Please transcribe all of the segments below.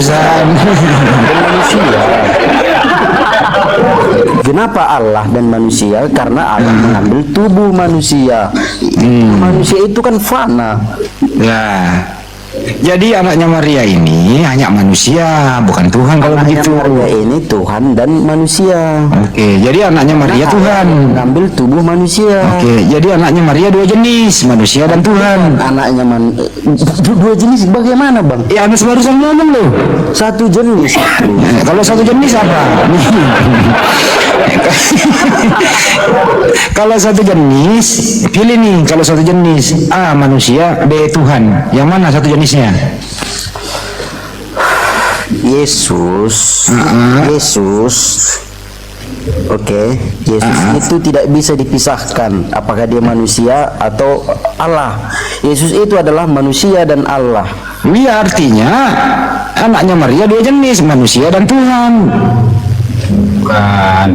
barusan. manusia. Kenapa Allah dan manusia? Karena Allah mengambil tubuh manusia. Manusia itu kan fana. Nah, jadi anaknya Maria ini hanya manusia, bukan Tuhan kalau Anaknya begitu. Maria ini Tuhan dan manusia. Oke, jadi anaknya Maria Tuhan. Mengambil tubuh manusia. Oke, jadi anaknya Maria dua jenis, manusia dan Tuhan. Anaknya dua jenis bagaimana, Bang? Ya, Anda barusan ngomong loh. Satu jenis. Kalau satu jenis apa? Kalau satu jenis, pilih nih. Kalau satu jenis, A manusia, B Tuhan. Yang mana satu jenisnya? Yesus. Oke, Yesus itu tidak bisa dipisahkan. Apakah dia manusia atau Allah? Yesus itu adalah manusia dan Allah. Iya, artinya anaknya Maria dua jenis, manusia dan Tuhan. Bukan.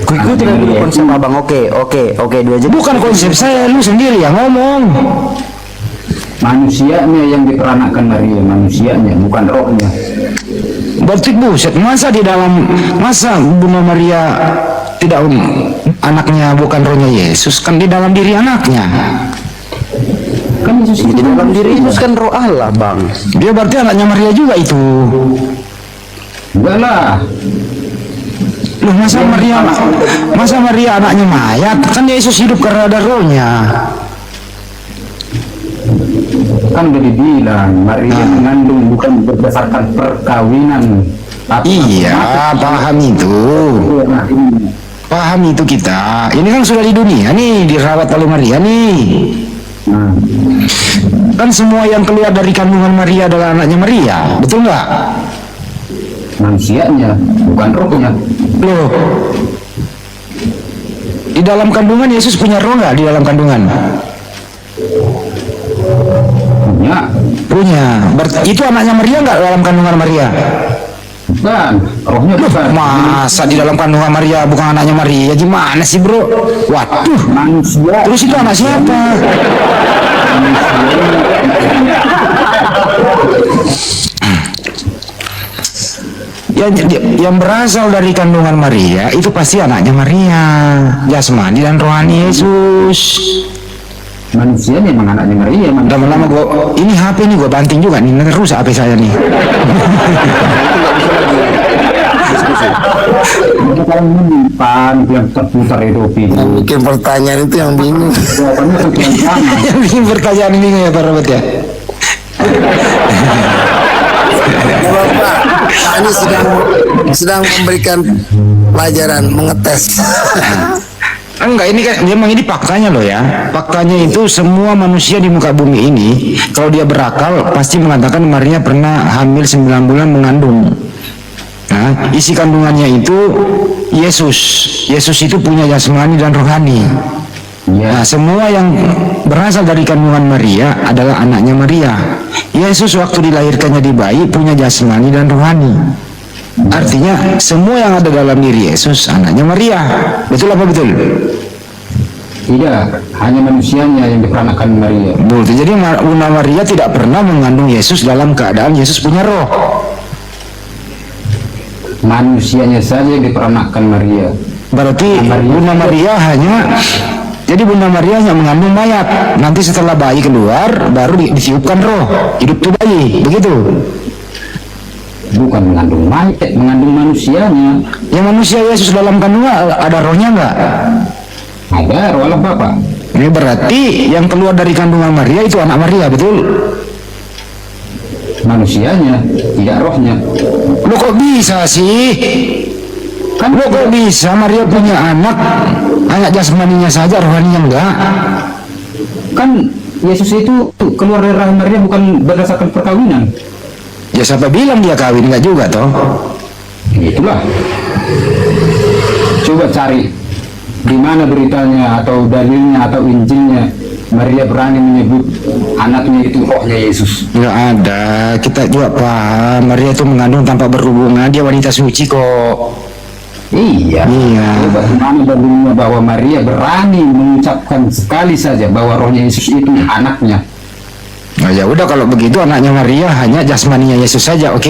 Ikuti dulu konsep abang. Oke, dua jenis. Bukan konsep saya, lu sendiri yang ngomong. Manusianya yang diperanakkan Maria, manusianya, bukan rohnya. Berarti buset, masa Bunda Maria tidak anaknya bukan rohnya Yesus, kan di dalam diri anaknya. Kan Yesus Di dalam diri Yesus kan roh Allah, Bang. Dia berarti anaknya Maria juga itu. enggak lah. Loh, masa Maria anaknya mayat? Kan Yesus hidup karena ada rohnya. Kan udah dibilang Maria mengandung bukan berdasarkan perkawinan. Iya, paham itu. Paham itu kita. Ini kan sudah di dunia nih, dirawat oleh Maria nih. Nah, Kan semua yang keluar dari kandungan Maria adalah anaknya Maria, betul nggak? manusianya, bukan rohnya. Loh, di dalam kandungan Yesus punya roh nggak di dalam kandungan? Punya. Itu anaknya Maria nggak dalam kandungan Maria? Bukan, rohnya bukan. Masa di dalam kandungan Maria bukan anaknya Maria? Gimana sih, bro? Waduh. Manusia. Terus itu anak siapa? Yang berasal dari kandungan Maria itu pasti anaknya Maria, jasmani dan rohani Yesus. Manusia memang anaknya Maria. Lama-lama ini HP nih gue banting juga nih, nanti rusak HP saya nih. Kalau menyimpan yang terputar itu Bikin pertanyaan itu yang bingung. jawabannya seperti yang sama. Yang bikin pertanyaan bingung ya Pak Robert ya. Pak ini sedang memberikan pelajaran, mengetes. Enggak, ini kan memang ini faktanya loh ya. Faktanya itu semua manusia di muka bumi ini kalau dia berakal pasti mengatakan Maria pernah hamil 9 bulan mengandung. Nah, isi kandungannya itu Yesus. Yesus itu punya jasmani dan rohani. Nah, semua yang berasal dari kandungan Maria adalah anaknya Maria. Yesus waktu dilahirkannya di bayi punya jasmani dan rohani. Artinya semua yang ada dalam diri Yesus anaknya Maria. Betul apa betul? Tidak, hanya manusianya yang diperanakkan Maria. Betul. Jadi Bunda Maria tidak pernah mengandung Yesus dalam keadaan Yesus punya roh. Manusianya saja yang diperanakkan Maria. Berarti Bunda Maria hanya mengandung mayat. Nanti setelah bayi keluar baru ditiupkan roh, hidup tuh bayi, begitu. Bukan mengandung mayat, mengandung manusianya. Yang manusia Yesus dalam kandungan ada rohnya enggak? Ada roh Allah Bapa. Ini berarti yang keluar dari kandungan Maria itu anak Maria, betul? Manusianya, tidak rohnya. Lo kok bisa sih? Lo kok bisa Maria punya anak jasmaninya saja, rohaninya enggak? Kan Yesus itu keluar dari rahim Maria bukan berdasarkan perkawinan. Ya siapa bilang dia kawin, enggak juga toh? Itulah. Coba cari di mana beritanya atau dalilnya atau Injilnya Maria berani menyebut anaknya itu rohnya Yesus. Enggak ada. Kita juga paham Maria itu mengandung tanpa berhubungan, dia wanita suci kok. Iya. Coba di mana dalilnya bahwa Maria berani mengucapkan sekali saja bahwa rohnya Yesus itu anaknya. Oh, ya udah kalau begitu anaknya Maria hanya jasmaninya Yesus saja, oke?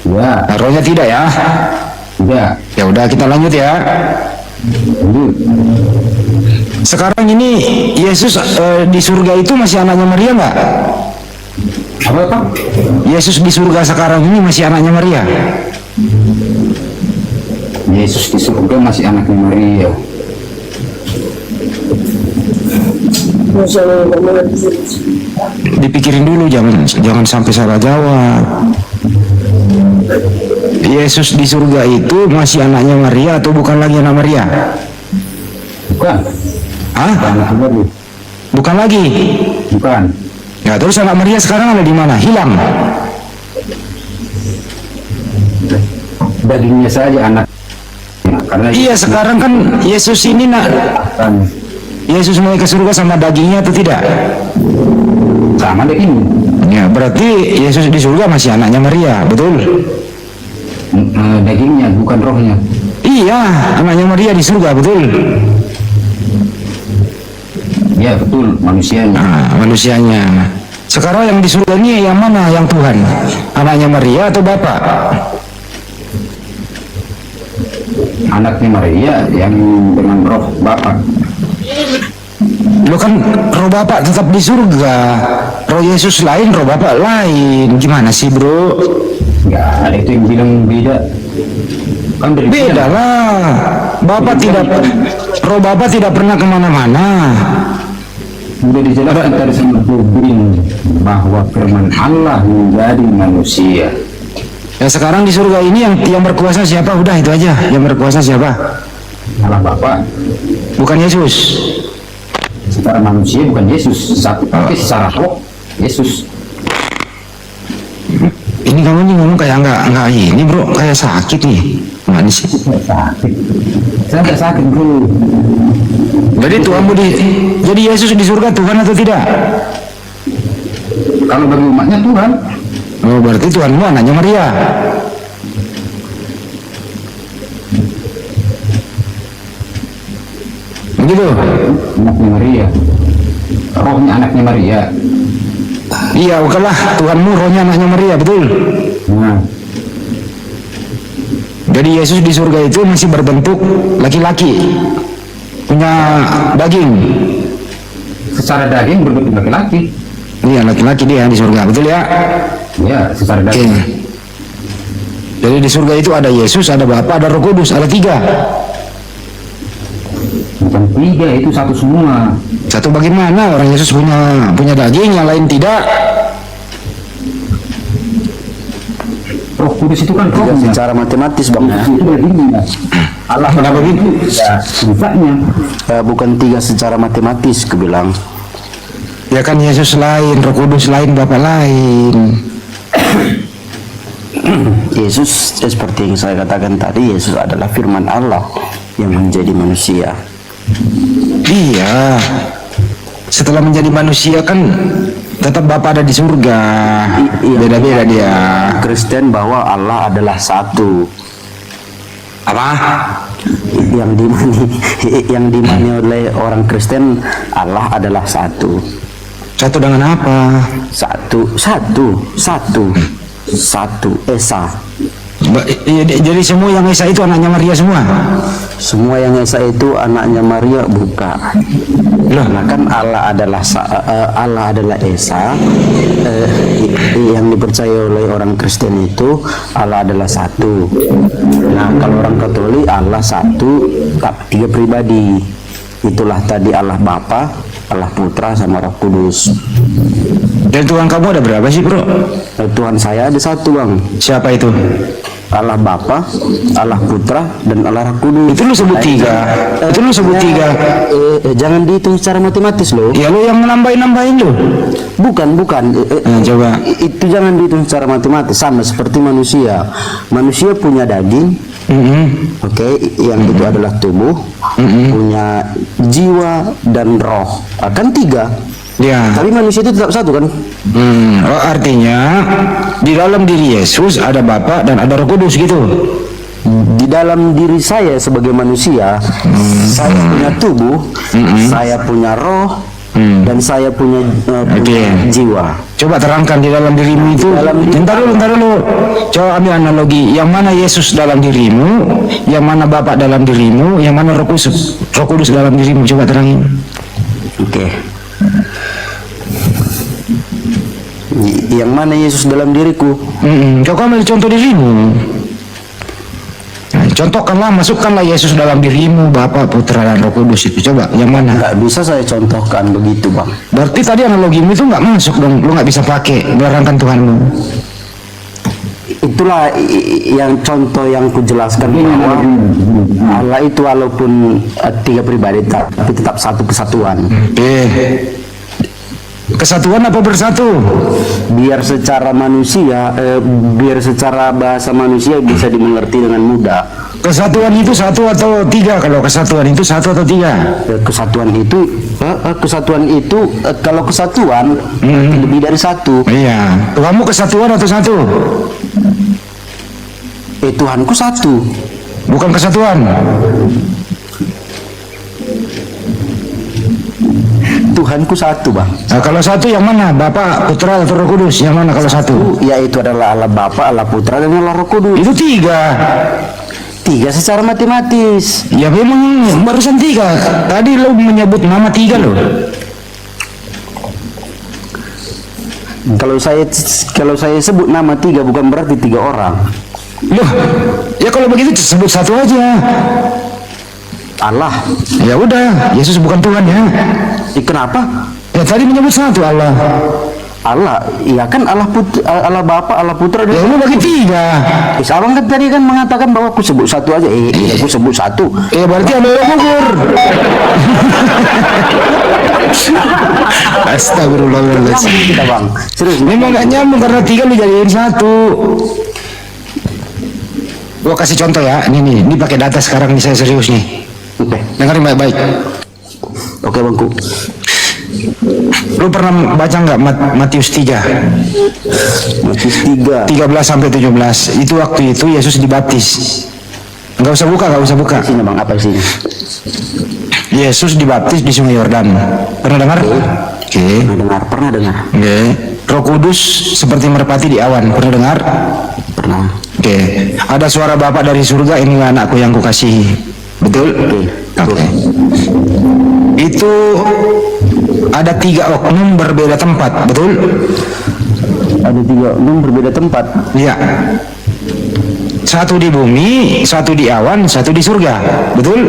Ya, Rohnya tidak ya? tidak. Ya udah kita lanjut ya. Lanjut. Sekarang ini Yesus di surga itu masih anaknya Maria nggak? Apa Pak? Yesus di surga sekarang ini masih anaknya Maria? Yesus di surga masih anaknya Maria. Dipikirin dulu, jangan sampai salah jawab. Yesus di surga itu masih anaknya Maria atau bukan lagi anak Maria? Bukan. Hah? Anaknya Maria. Bukan lagi. Bukan. Ya terus anak Maria sekarang ada di mana? Hilang. Dagingnya saja anak. Karena Iya, sekarang kan Yesus ini kan Yesus naik ke surga sama dagingnya atau tidak? sama daging. Ya, berarti Yesus di surga masih anaknya Maria, betul? Dagingnya bukan rohnya. Iya, anaknya Maria di surga, betul? Ya betul, manusianya. Nah, manusianya. Sekarang yang di surga ini yang mana? Yang Tuhan? Anaknya Maria atau Bapak? Anaknya Maria yang dengan roh Bapa. Lo kan roh Bapak tetap di surga. Roh Yesus lain, roh Bapak lain. Gimana sih, bro? Nggak ada itu yang bilang beda. Kan dari Beda lah. Roh Bapak tidak pernah kemana-mana. Sudah dijelaskan tadi sama Jibril bahwa firman Allah menjadi manusia. Ya sekarang di surga ini yang berkuasa siapa? Udah itu aja. Yang berkuasa siapa? Allah Bapa. Bukan Yesus. Secara manusia bukan Yesus, tapi secara roh Yesus. Ini kamu nih ngomong kayak enggak ini, bro, kayak sakit nih. Mana sih? Sakit. Saya nggak sakit bro. Jadi jadi Yesus di surga Tuhan atau tidak? Kalau bagi umatnya Tuhan. Oh, berarti Tuhanmu anaknya Maria. Begitu? Anaknya Maria. Rohnya anaknya Maria. Iya, bukanlah Tuhanmu rohnya anaknya Maria, betul? Nah, Jadi Yesus di surga itu masih berbentuk laki-laki, punya daging. secara daging berbentuk laki-laki. Iya, laki-laki dia di surga, betul ya? Ya, secara Oke. daging. Jadi di surga itu ada Yesus, ada Bapa, ada Roh Kudus, ada 3. Bukan 3, itu satu semua. Satu bagaimana orang Yesus punya daging, yang lain tidak? Roh Kudus itu kan Tidak rohnya. secara matematis bang. Itu dagingnya. Allah Kenapa begitu? Ya, sifat-nya. Bukan 3 secara matematis kebilang. Ya kan Yesus lain, Roh Kudus lain, Bapa lain. Yesus seperti yang saya katakan tadi, Yesus adalah firman Allah yang menjadi manusia. Iya. Setelah menjadi manusia kan tetap Bapa ada di surga. Iya. Beda-beda dia. Kristen bahwa Allah adalah satu. Apa? Yang dimani oleh orang Kristen, Allah adalah satu. Satu dengan apa? Satu Esa. Jadi semua yang Esa itu anaknya Maria semua? Semua yang Esa itu anaknya Maria bukan. Karena kan Allah adalah Esa. Yang dipercaya oleh orang Kristen itu Allah adalah satu. Nah, kalau orang Katolik Allah satu tapi 3 pribadi. Itulah tadi Allah Bapa, Allah Putra sama Roh Kudus. Dan Tuhan kamu ada berapa sih, bro? Tuhan saya ada satu bang. Siapa itu? Allah Bapa, Allah Putra, dan Allah Roh Kudus. Itu lu sebut 3. Itu lu sebut 3. Jangan dihitung secara matematis loh. Ya lu yang nambahin lo. Bukan. Coba. Itu jangan dihitung secara matematis. Sama seperti manusia. Manusia punya daging, oke, yang itu adalah tubuh, punya jiwa dan roh. Akan 3. Ya. Tapi manusia itu tetap satu kan? Oh, artinya di dalam diri Yesus ada Bapa dan ada Roh Kudus gitu. Di dalam diri saya sebagai manusia, saya punya tubuh, saya punya roh, dan saya punya, punya jiwa. Coba terangkan di dalam dirimu itu. Bentar dulu. Coba ambil analogi. Yang mana Yesus dalam dirimu, yang mana Bapa dalam dirimu, yang mana Roh Kudus dalam dirimu. Coba terangin. Oke. Yang mana Yesus dalam diriku? Kau ambil contoh dirimu. Nah, contohkanlah, masukkanlah Yesus dalam dirimu, Bapa, Putra, dan Roh Kudus itu. Coba, yang mana? Nggak bisa saya contohkan begitu, Bang. Berarti tadi analogimu itu nggak masuk dong. Lu nggak bisa pakai menerangkan Tuhanmu. Itulah yang contoh yang kujelaskan bahwa Allah itu walaupun tiga pribadi tapi tetap satu kesatuan. Kesatuan apa bersatu? Biar secara manusia, biar secara bahasa manusia bisa dimengerti dengan mudah. Kesatuan itu satu atau tiga? Kalau kesatuan itu satu atau tiga? Kesatuan itu, kalau kesatuan lebih dari satu. Iya. Kamu kesatuan atau satu? Tuhanku satu. Bukan kesatuan. Tuhanku satu, Bang. Nah, kalau satu yang mana? Bapa, Putra, atau Roh Kudus? Yang mana kalau satu? Yaitu adalah Allah Bapa, Allah Putra, dan Allah Roh Kudus. Itu tiga. Tiga secara matematis. Ya memang barusan tiga. Tadi lo menyebut nama tiga lo. Kalau saya sebut nama tiga bukan berarti tiga orang. Loh, ya kalau begitu sebut satu aja. Allah. Ya udah, Yesus bukan Tuhan ya. Kenapa? Ya tadi menyebut satu Allah. Allah, iya kan Allah Allah Bapa, Allah Putra, dan Ya lu bagi tiga. Abang kan tadi kan mengatakan bahwa aku sebut satu aja. Aku sebut satu. Berarti ada yang gugur. Astagfirullahaladzim. Kita, Bang. Serius. Memang gak nyambung karena tiga lu jadiin satu. Gua kasih contoh ya. Ini pakai data sekarang nih, saya serius nih. Oke. Dengerin baik-baik. Oke, Bangku. Lu pernah baca nggak Matius 3? Matius 3. 13 sampai 17. Itu waktu itu Yesus dibaptis. Nggak usah buka. Sini, Bang, apa sih? Yesus dibaptis di Sungai Yordan. Pernah dengar? Oke. Pernah dengar. Oke. Roh Kudus seperti merpati di awan. Pernah dengar? Pernah. Oke. Ada suara Bapa dari surga, inilah anakku yang kukasihi. Betul? Oke. Itu ada 3 oknum berbeda tempat, betul? Ada 3 oknum berbeda tempat. Iya. Satu di bumi, satu di awan, satu di surga, betul?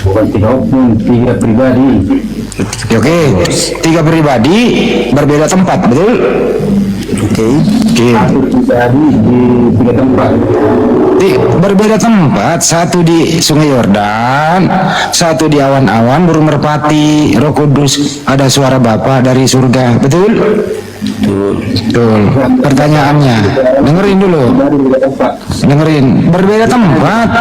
Bukan 3 oknum, 3 pribadi. Oke. 3 pribadi berbeda tempat, betul? Oke. Satu pribadi di 3 tempat. Berbeda tempat, satu di Sungai Yordan, satu di awan-awan, burung merpati, Roh Kudus, ada suara Bapa dari surga, betul? Betul. Pertanyaannya, dengerin dulu. Dengerin. Berbeda tempat.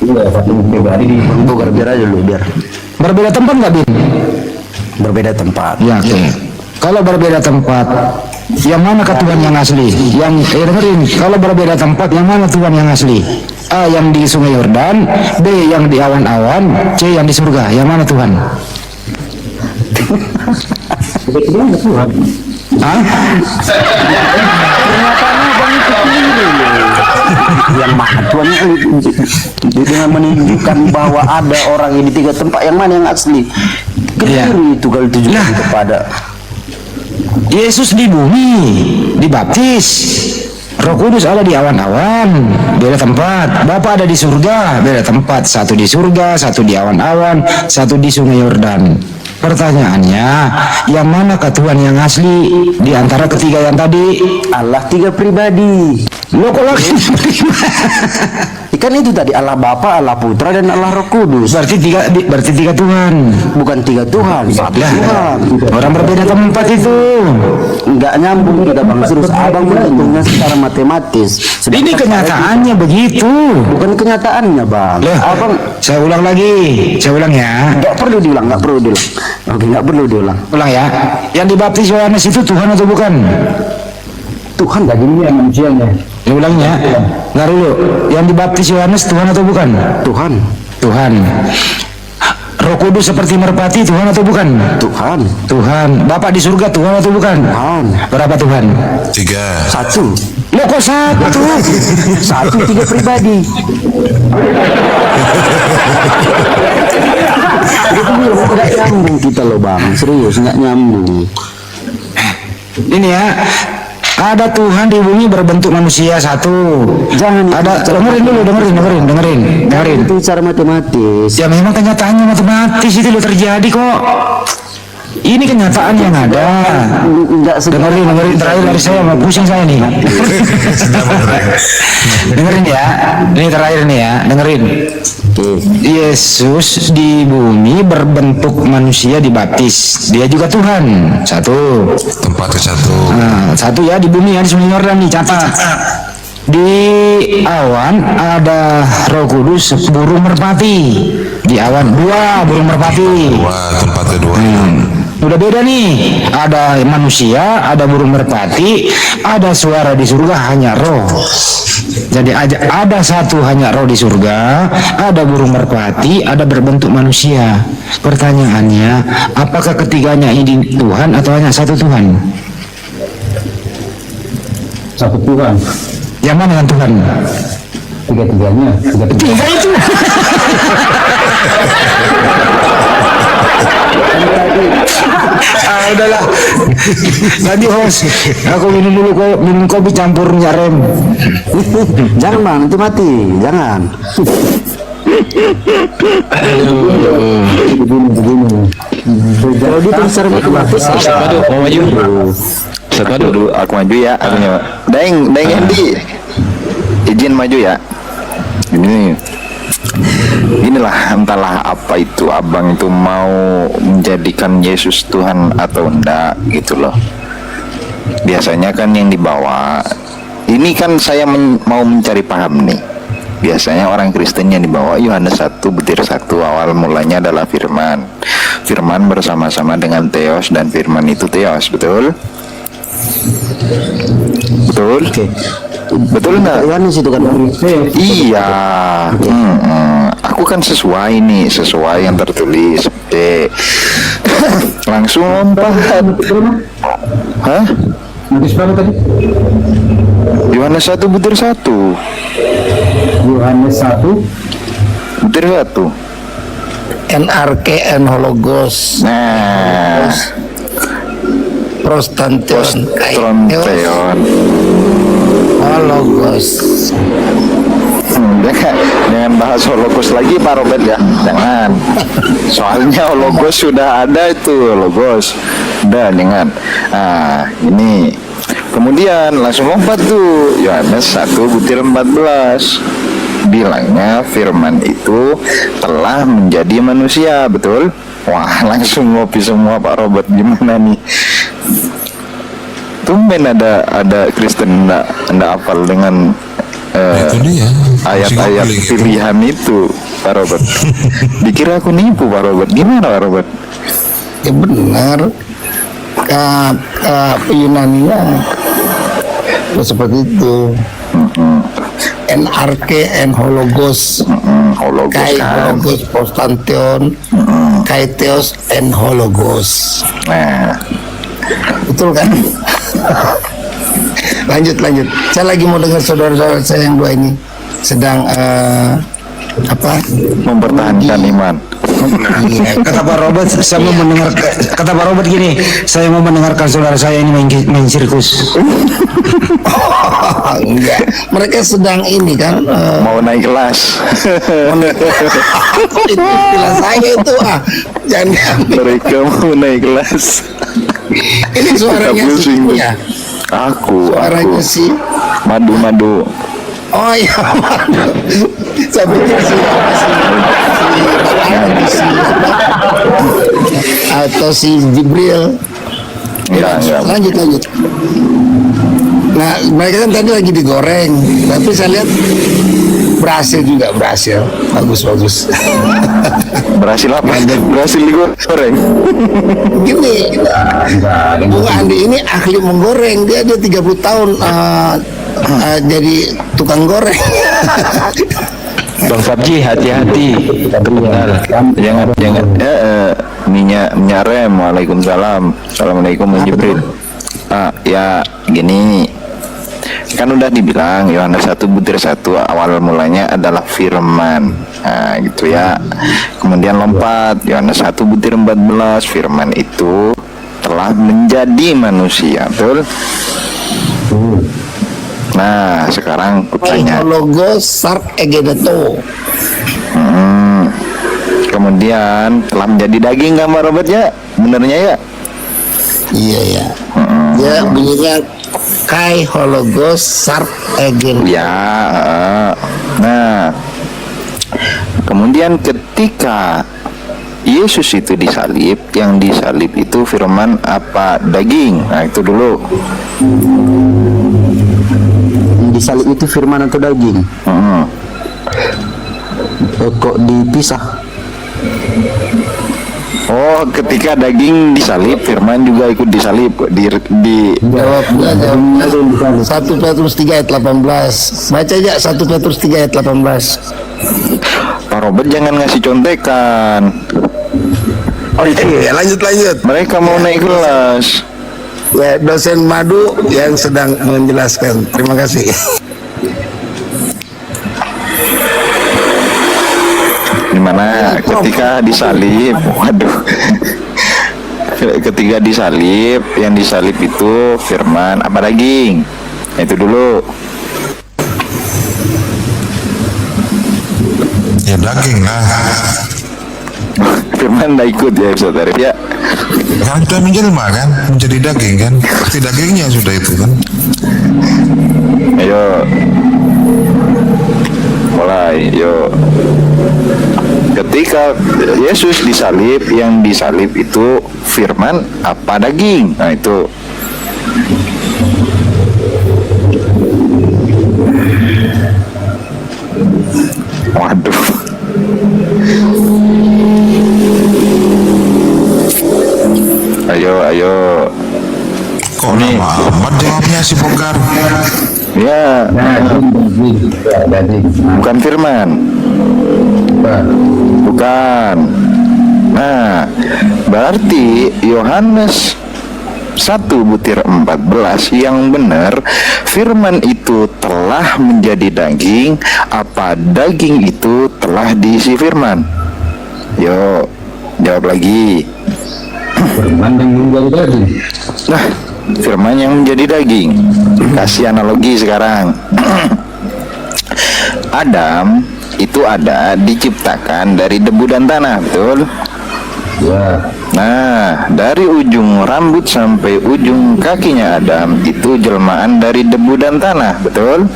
Iya, satu pribadi di Bukan, biar aja dulu, biar. Berbeda tempat nggak, Bin? Berbeda tempat. Ya, oke. Kalau berbeda tempat, yang mana Tuhan yang asli? Dengerin, kalau berbeda tempat, yang mana Tuhan yang asli? A, yang di Sungai Yordan, B, yang di awan-awan, C, yang di surga. Yang mana Tuhan? kebetulan Tuhan. Hah? Yang mana Tuhan dengan menunjukkan bahwa ada orang yang di 3 tempat, yang mana yang asli? Keliru itu kalau ditujukan kepada Yesus di bumi, dibaptis. Roh Kudus ada di awan-awan, beda tempat. Bapa ada di surga, beda tempat. Satu di surga, satu di awan-awan, satu di Sungai Yordan. Pertanyaannya, yang manakah Tuhan yang asli di antara ketiga yang tadi? Allah 3 pribadi. Lo kok lagi? Kan itu tadi Allah Bapa, Allah Putra, dan Allah Roh Kudus. Berarti tiga Tuhan. Bukan 3 Tuhan, satu Tuhan. Orang berbeda tempat itu. Enggak nyambung kita, Bang. Terus abang menghitungnya secara matematis. Ini kenyataannya begitu. Bukan kenyataannya, Bang. Abang, saya ulang ya. enggak perlu diulang. Oke, enggak perlu diulang. Ulang ya. Yang dibaptis Yohanes itu Tuhan atau bukan? Tuhan Dagingnya manusianya. Ulangnya. Nggak dulu. Yang dibaptis Yohanes Tuhan atau bukan? Tuhan. Tuhan. Roh Roh Kudus seperti merpati Tuhan atau bukan? Tuhan. Tuhan. Bapak di surga Tuhan atau bukan? Tuhan. Berapa Tuhan? 3. Satu. Loh kok satu? Satu, 3 pribadi. Itu tidak nyambung kita loh bang, serius nggak nyambung. Ini ya, ada Tuhan di bumi berbentuk manusia satu. Jangan Ada, dengerin dulu, dengerin. Itu cara matematis. Ya memang kenyataannya matematis itu loh terjadi kok. Ini kenyataan yang ada. Enggak Dengerin terakhir dari saya, mau pusing saya nih. Dengerin ya, ini terakhir nih ya, dengerin. Yesus di bumi berbentuk manusia dibaptis, dia juga Tuhan. Satu. Tempat ke satu. Nah, satu ya di bumi ya di Sungai Yordan nih, catat. Di awan ada Roh Kudus burung merpati. Di awan 2 burung merpati. Wah, tempat kedua. Udah beda nih, ada manusia, ada burung merpati, ada suara di surga hanya roh. Jadi ada satu hanya roh di surga, ada burung merpati, ada berbentuk manusia. Pertanyaannya, apakah ketiganya ini Tuhan atau hanya satu Tuhan? Satu Tuhan. Yang mana yang Tuhan? Tiga-tiganya. Tiga itu. Udahlah. Tadi host, aku minum dulu kok, minum kopi campur minyak rem. Jangan bang, nanti mati. Jangan. Kalau dia secara matematis, Mau maju? Satu dulu, aku maju ya. Aku nyawa. Deng Hendy, izin maju ya. Inilah entahlah apa itu abang itu mau menjadikan Yesus Tuhan atau enggak gitu loh. Biasanya kan yang dibawa, ini kan saya mau mencari paham nih. Biasanya orang Kristen yang dibawa Yohanes 1 butir 1 awal mulanya adalah firman. Firman bersama-sama dengan Theos dan firman itu Theos, betul? Betul? Oke. Betul enggak? Yohanes itu kan. Iya. Aku kan sesuai nih, sesuai yang tertulis. Langsung lompat. Hah? Nanti berapa tadi? Yohanes 1 butir 1. Yohanes 1. Butir 1. NRKN Hologos Nah, Prostantion Tronteon. Hologos. Jangan bahas hologos lagi Pak Robert ya. Jangan. Soalnya hologos sudah ada itu, hologos. Udah, jangan. Nah, ini. Kemudian langsung lompat tuh. Yohanes 1 butir 14. Bilangnya firman itu telah menjadi manusia, betul? Wah, langsung ngopi semua Pak Robert. Gimana nih? Tumben ada Kristen enggak hafal dengan Itu dia. ayat-ayat pilihan itu Pak Robert. Dikira aku nipu Pak Robert. Gimana Pak Robert? Ya benar. Yunaninya seperti itu. NRKN Hologos. Hologos Kai kan. Hologos Prostantion. Kai Theos and Hologos. Nah, Betul kan? lanjut. Saya lagi mau dengar saudara-saudara saya yang dua ini sedang mempertahankan iman. Kata Pak Robert, saya mau mendengar. Kata Pak Robert gini, saya mau mendengarkan saudara saya ini main sirkus. Enggak, mereka sedang ini kan Mau naik kelas. itu istilah saya itu jangan Mereka mau naik kelas. ini suaranya Aku si singgung. ya Aku suaranya si madu. oh iya saya pikir atau si Jibril. Enggak. Lanjut. Nah, mereka kan tadi lagi digoreng, tapi saya lihat berhasil. Bagus. Berhasil apa? Berhasil digoreng. Gini, Bung Andi ini ahli menggoreng. Dia 30 tahun jadi tukang goreng. Bang PUBG, hati-hati. Bentar. Jangan. Minyak rem. Waalaikumsalam. Assalamualaikum Bang Jibril. Ya gini. Kan udah dibilang Yohanes 1:1 awal mulanya adalah firman. Nah, gitu ya. Kemudian lompat Yohanes 1:14 firman itu telah menjadi manusia, betul? Nah, sekarang kutanya. Logos sarp egeneto. Kemudian telah menjadi daging gambar Robert ya, benernya ya? Iya ya. Ya bunyinya kai hologos sarp egen. Ya. Nah, kemudian ketika Yesus itu disalib, yang disalib itu firman apa daging? Nah itu dulu. Disalib itu firman atau daging? Kok dipisah? Oh, ketika daging disalib, firman juga ikut disalib. Jawabnya 1 Petrus 3 ayat 18. Baca aja 1 Petrus 3 ayat 18. Pak Robert jangan ngasih contekan. Oh iya, lanjut. Mereka mau naik kelas. Ya, dosen Madu yang sedang menjelaskan. Terima kasih. Dimana ketika disalib, waduh. Ketika disalib, yang disalib itu firman apa daging? Nah, itu dulu. Ya daging lah. Firman tidak ikut ya Ustaz Arif ya. Kan sudah menjelma kan, menjadi daging kan. Pasti dagingnya sudah itu kan. Ayo. Mulai, yuk. Ketika Yesus disalib, yang disalib itu firman apa daging? Nah itu. Waduh. Ayo. Kok lama amat jawabnya si Bogar? Ya, bukan firman. Bukan. Nah, berarti Yohanes 1:14 yang benar, firman itu telah menjadi daging, apa daging itu telah diisi firman? Yo, jawab lagi. Firman yang menjadi daging. Nah, firman yang menjadi daging. Kasih analogi sekarang. Adam itu ada diciptakan dari debu dan tanah, betul? Ya. Nah, dari ujung rambut sampai ujung kakinya Adam itu jelmaan dari debu dan tanah, betul?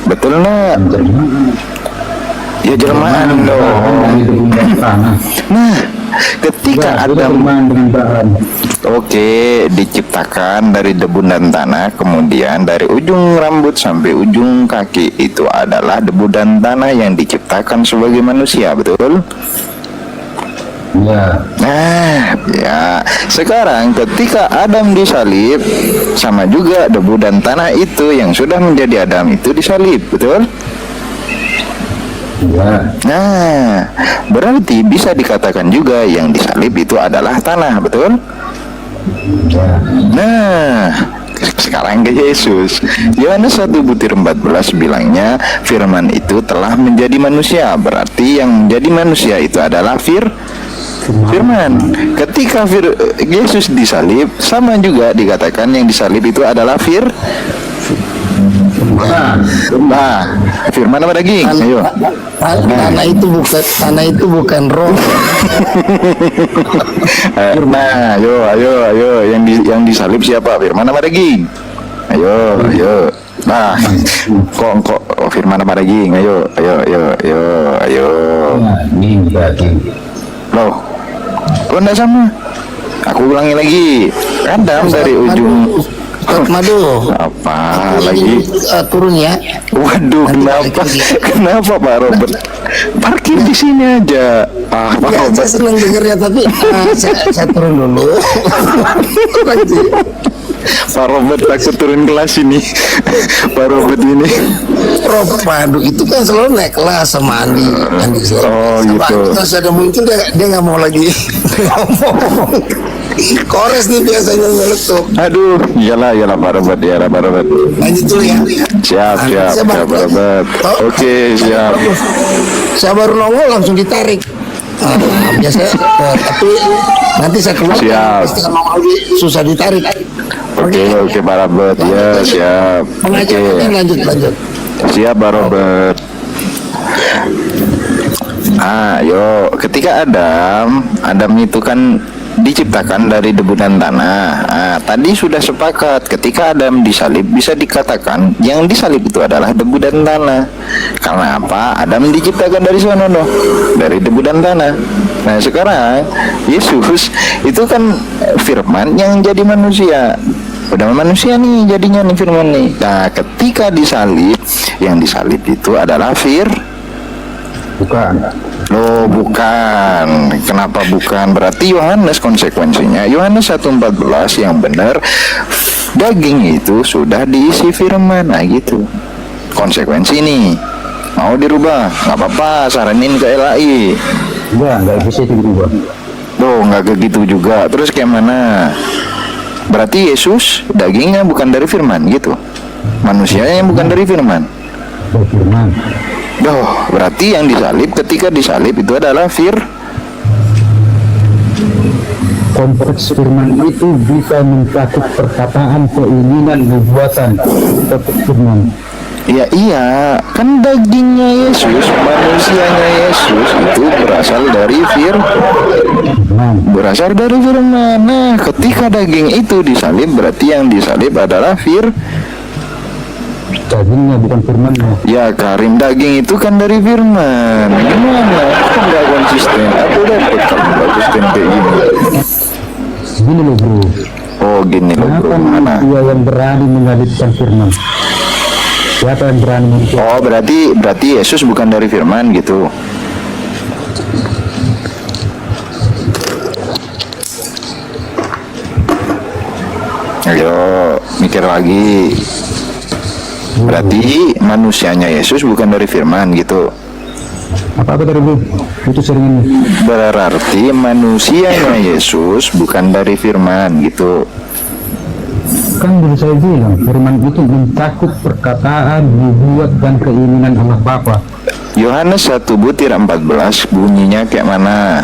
Betul nggak? Ya jelmaan dong. Dari debu dan tanah. Nah, ketika Adam dengan bahan. Oke, diciptakan dari debu dan tanah, kemudian dari ujung rambut sampai ujung kaki itu adalah debu dan tanah yang diciptakan sebagai manusia, betul? Ya. Nah, ya. Sekarang ketika Adam disalib, sama juga debu dan tanah itu yang sudah menjadi Adam itu disalib, betul? Ya. Nah, berarti bisa dikatakan juga yang disalib itu adalah tanah, betul? Ya. Nah, sekarang ke Yesus. Yohanes 1:14 bilangnya firman itu telah menjadi manusia. Berarti yang menjadi manusia itu adalah firman. Ketika Yesus disalib, sama juga dikatakan yang disalib itu adalah Nah, firman apa daging? Ayo. Tanah itu bukan roh. Nah, ayo, yang disalib siapa? Firman apa daging? Ayo. Nah, kok firman apa daging? Ayo. Nah, ini daging. Loh, kok enggak sama? Aku ulangi lagi. Adam dari ujung Madu. apa lagi? Turun ya. Waduh, kenapa Pak Robert? Parkir di sini aja. Pak Ya, Robert. saya senang dengarnya tapi saya turun dulu. Pak Robert takut turun kelas ini. Pak Robert ini. Prof Pandu itu kan selalu naik kelas sama Andi. Oh, gitu. Terus ada muncul dia nggak mau lagi ngomong. Kores nih biasanya nyeletuk. Aduh, iyalah Pak Robert, iyalah Pak Robert. Lanjut dulu ya. Siap Pak Robert. Oke, siap. Saya baru nongol langsung ditarik. Biasanya, tapi nanti saya keluar. Siap. Istilah nongol susah ditarik. Oke Pak Robert, ya siap. Pengajaran lanjut. Siap Pak Robert. Ayo, ketika Adam itu kan diciptakan dari debu dan tanah. Tadi sudah sepakat ketika Adam disalib bisa dikatakan yang disalib itu adalah debu dan tanah. Karena apa? Adam diciptakan dari sana loh, dari debu dan tanah. Nah sekarang Yesus itu kan firman yang jadi manusia. Udah manusia nih jadinya nih firman nih. Nah ketika disalib, yang disalib itu adalah Bukan. Loh bukan. Kenapa bukan? Berarti Yohanes konsekuensinya Yohanes 1:14 yang benar daging itu sudah diisi firman. Nah gitu konsekuensi nih. Mau dirubah nggak apa-apa, saranin ke LAI. Enggak bisa itu dirubah. Loh nggak begitu juga. Terus kayak mana? Berarti Yesus dagingnya bukan dari firman gitu, manusianya yang bukan dari firman. Firman. Berarti yang disalib, ketika disalib itu adalah konteks firman itu bisa mencakup perkataan, keinginan, nubuatan, firman. Iya, kan dagingnya Yesus, manusianya Yesus itu berasal dari firman. Nah, ketika daging itu disalib, berarti yang disalib adalah dagingnya bukan firmannya. Ya Karim, daging itu kan dari firman. Gimana? Kok nggak konsisten? Aku dapat kamu konsisten kayak gini. Gini loh bro. Oh gini loh bro. Kenapa Mana? manusia yang berani menyalibkan firman? Siapa yang berani menyalibkan? Oh berarti Yesus bukan dari firman gitu. Ayo mikir lagi. Berarti manusianya Yesus bukan dari firman gitu. Apa tadi bro? Itu sering. Berarti manusianya Yesus bukan dari firman gitu. Kan dulu saya bilang firman itu mencakup perkataan, nubuat dan keinginan Allah Bapa. Yohanes 1:14 bunyinya kayak mana?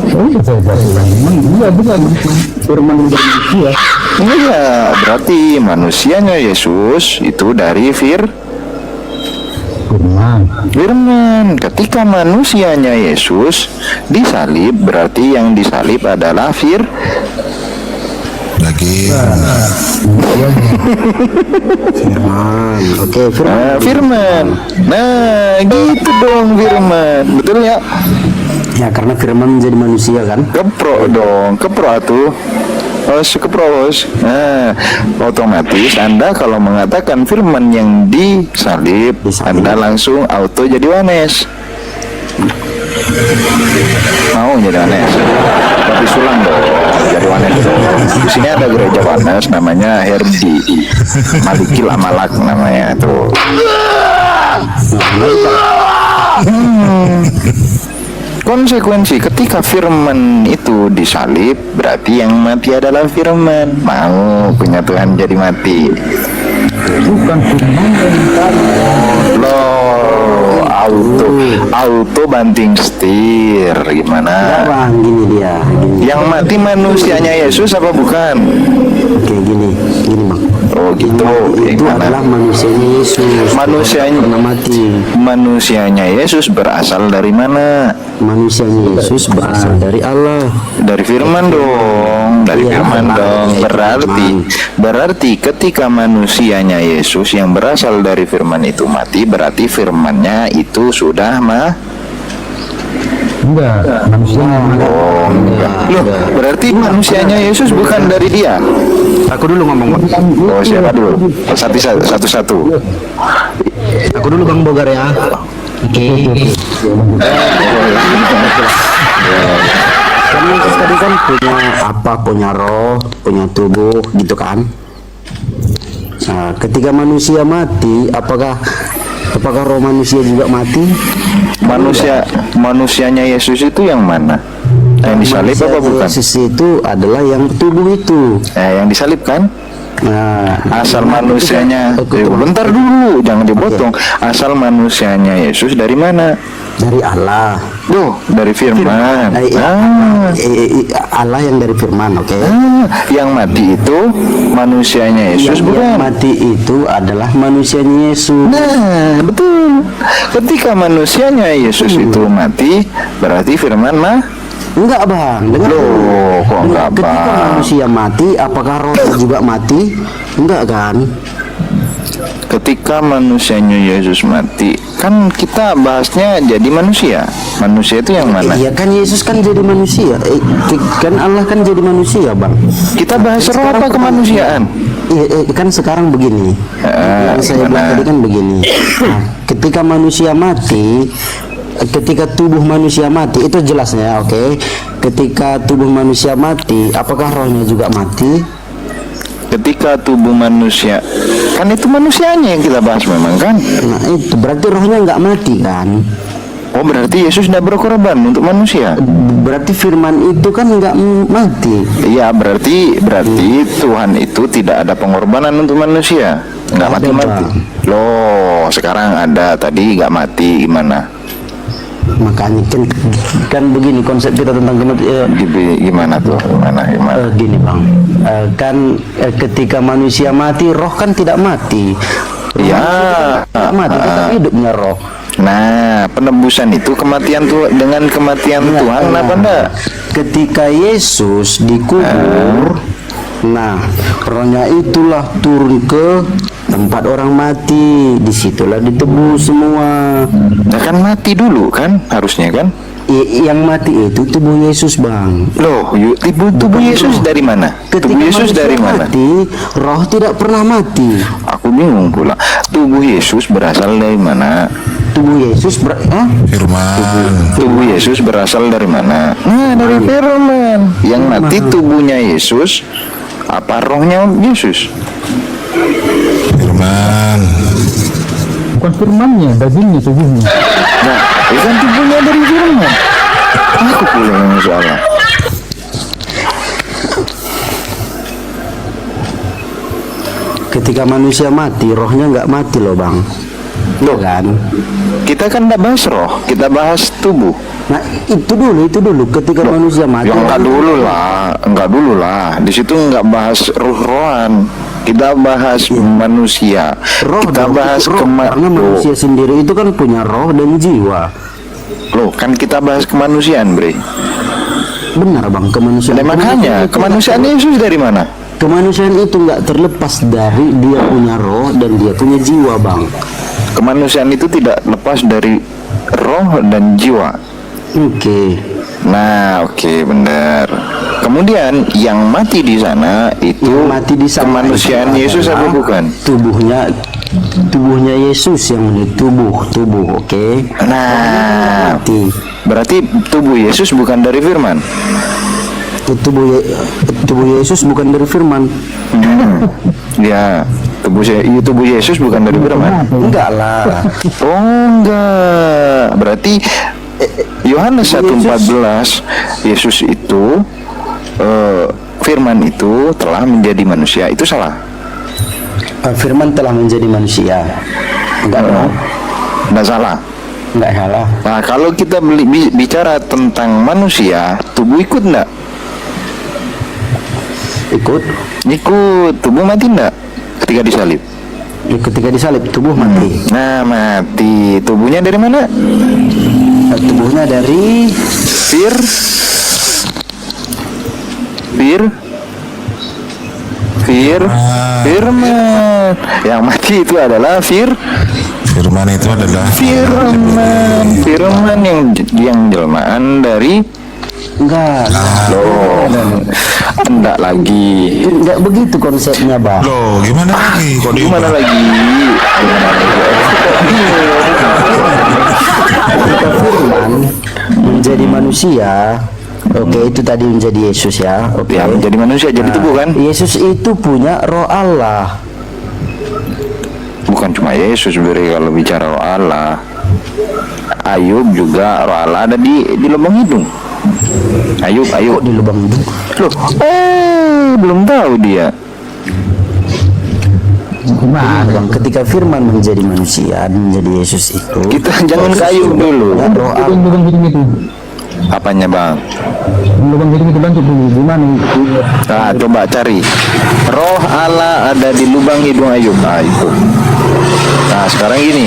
Saya iya bukan firman dari manusia. Iya, berarti manusianya Yesus itu dari firman. Ketika manusianya Yesus disalib, berarti yang disalib adalah Daging. Firman. Oke, firman. Nah, gitu dong firman. Betul ya? Ya karena firman menjadi manusia kan. Kepro dong, kepro tuh. Kepros. Nah, otomatis Anda kalau mengatakan firman yang disalib, Anda langsung auto jadi Yohanes. Mau jadi Yohanes? Tapi sulam dong, jadi Yohanes dong. Di sini ada gereja Yohanes namanya Herdi Malikil Amalak namanya tuh. Konsekuensi ketika firman itu disalib, berarti yang mati adalah firman. Mau punya Tuhan jadi mati? Bukan firman yang Loh, auto banting setir gimana? Bang, gini dia. Gini. Yang mati manusianya Yesus apa bukan? Oke, gini bang. Oh gitu. Itu adalah manusianya Yesus. Pernah mati. Manusianya Yesus berasal dari mana? Manusianya Yesus berasal dari Allah. Dari firman dong. Dari Iya, firman dong. firman. Berarti ketika manusianya Yesus yang berasal dari firman itu mati, berarti firmannya itu sudah enggak manusia. Oh, enggak. Loh, berarti manusianya Yesus bukan dari dia. Aku dulu ngomong bang. Oh, siapa dulu? Satu-satu. Aku dulu bang Bogar ya. Oke. Kan Yesus tadi kan punya roh, punya tubuh gitu kan. Nah, ketika manusia mati, apakah roh manusia juga mati? Manusianya Yesus itu yang mana? Yang disalib Manusia apa bukan? Yesus itu adalah yang tubuh itu. Yang disalib kan? Nah, Asal manusianya, bentar dulu, jangan dipotong. Asal manusianya Yesus dari mana? dari Allah. Dari firman. Allah yang dari firman, oke. Yang mati itu manusianya Yesus Yang bukan? mati itu adalah manusianya Yesus. Nah, betul. Ketika manusianya Yesus itu mati, berarti firman mah? Enggak, Bang. Dengar dulu. Loh, kok enggak, Ketika Bang? manusia mati, apakah rohnya juga mati? Enggak kan? Ketika manusianya Yesus mati, kan kita bahasnya jadi manusia. Manusia itu yang mana? Iya kan, Yesus kan jadi manusia. Kan Allah kan jadi manusia, Bang. Kita bahas roh apa kemanusiaan? Kan sekarang begini. Yang saya bilang tadi kan begini. Nah, ketika manusia mati, ketika tubuh manusia mati, itu jelasnya, oke. Ketika tubuh manusia mati, apakah rohnya juga mati? Ketika tubuh manusia, kan itu manusianya yang kita bahas memang kan? Nah, itu berarti rohnya nggak mati kan? Oh, berarti Yesus tidak berkorban untuk manusia. Berarti firman itu kan nggak mati. Iya, berarti Tuhan itu tidak ada pengorbanan untuk manusia. Nggak Ada, mati-mati. Bang. Loh, sekarang ada, tadi nggak mati, gimana? Makanya kan begini konsep kita tentang Gimana tuh? Gimana? gini, Bang. Ketika manusia mati, roh kan tidak mati. Iya. Tidak mati, tetap hidupnya roh. Nah, penebusan itu kematian dengan kematian Tuhan apa enggak? Ketika Yesus dikubur, nah, rohnya itulah turun ke tempat orang mati, disitulah ditebus semua. Nah, kan mati dulu kan harusnya kan? Yang mati itu tubuh Yesus, Bang. Loh, tubuh Yesus dari mana? Ketika Tubuh Yesus manusia dari mana? mati, roh tidak pernah mati. Aku bingung pula. Tubuh Yesus berasal dari mana? Tubuh Yesus Firman. Tubuh Yesus berasal dari mana? Nah, dari firman. Yang mati tubuhnya Yesus, apa rohnya Yesus? Firman. Bukan firmannya, dagingnya, tubuhnya. Nah, itu kan tubuhnya dari firman. Aku pula yang salah. Ketika manusia mati, rohnya nggak mati loh, Bang. Loh kan? Kita kan tidak bahas roh, kita bahas tubuh. Nah, itu dulu. Ketika manusia mati, Ya enggak dulu lah. Di situ enggak bahas roh-rohan. Kita bahas manusia. roh Kita dong, bahas itu roh. Karena manusia sendiri itu kan punya roh dan jiwa. Loh, kan kita bahas kemanusiaan, Bre. Benar, Bang, kemanusiaan. Dan makanya kemanusiaan Yesus dari mana? Kemanusiaan itu nggak terlepas dari dia punya roh dan dia punya jiwa, Bang. Kemanusiaan itu tidak lepas dari roh dan jiwa. Oke. Nah, oke, benar. Kemudian yang mati di sana itu Yang mati di sana kemanusiaan itu Yesus apa adalah bukan? Tubuhnya Yesus yang menjadi tubuh, oke. Nah, Mati. berarti tubuh Yesus bukan dari firman. Tubuh Yesus bukan dari firman. Ya, tubuh Yesus bukan dari firman. Enggak lah. Oh, enggak. Berarti Yohanes 1:14 Yesus itu firman itu telah menjadi manusia. Itu salah. Firman telah menjadi manusia. Enggak dong. Enggak salah. Enggak salah. Nah, kalau kita bicara tentang manusia, tubuh ikut enggak? Ikut. Tubuh mati enggak ketika disalib? Ketika disalib tubuh mati. Nah, mati. Tubuhnya dari mana? Tubuhnya dari firman. Yang mati itu adalah Firman itu adalah firman yang jelmaan dari enggak. enggak lagi. Enggak begitu konsepnya, Bang. Loh, gimana lagi? Kok Gimana diubah? lagi? Ketika firman menjadi manusia, Oke, itu tadi menjadi Yesus ya. Oke. Ya, menjadi manusia jadi tubuh kan? Yesus itu punya roh Allah. Bukan cuma Yesus beri kalau bicara roh Allah. Ayub juga roh Allah ada di lubang hidung. Ayub. Kok di lubang hidung? Loh, belum tahu dia. Gimana bang? Ketika Firman menjadi manusia, menjadi Yesus itu, Kita jangan ke Ayub dulu. ya, roh Allah. Lubang hidung itu. Apanya bang? Lubang hidung itu lanjut dulu. Gimana? Nah, coba cari. Roh Allah ada di lubang hidung Ayub. Nah, itu. Nah, sekarang gini.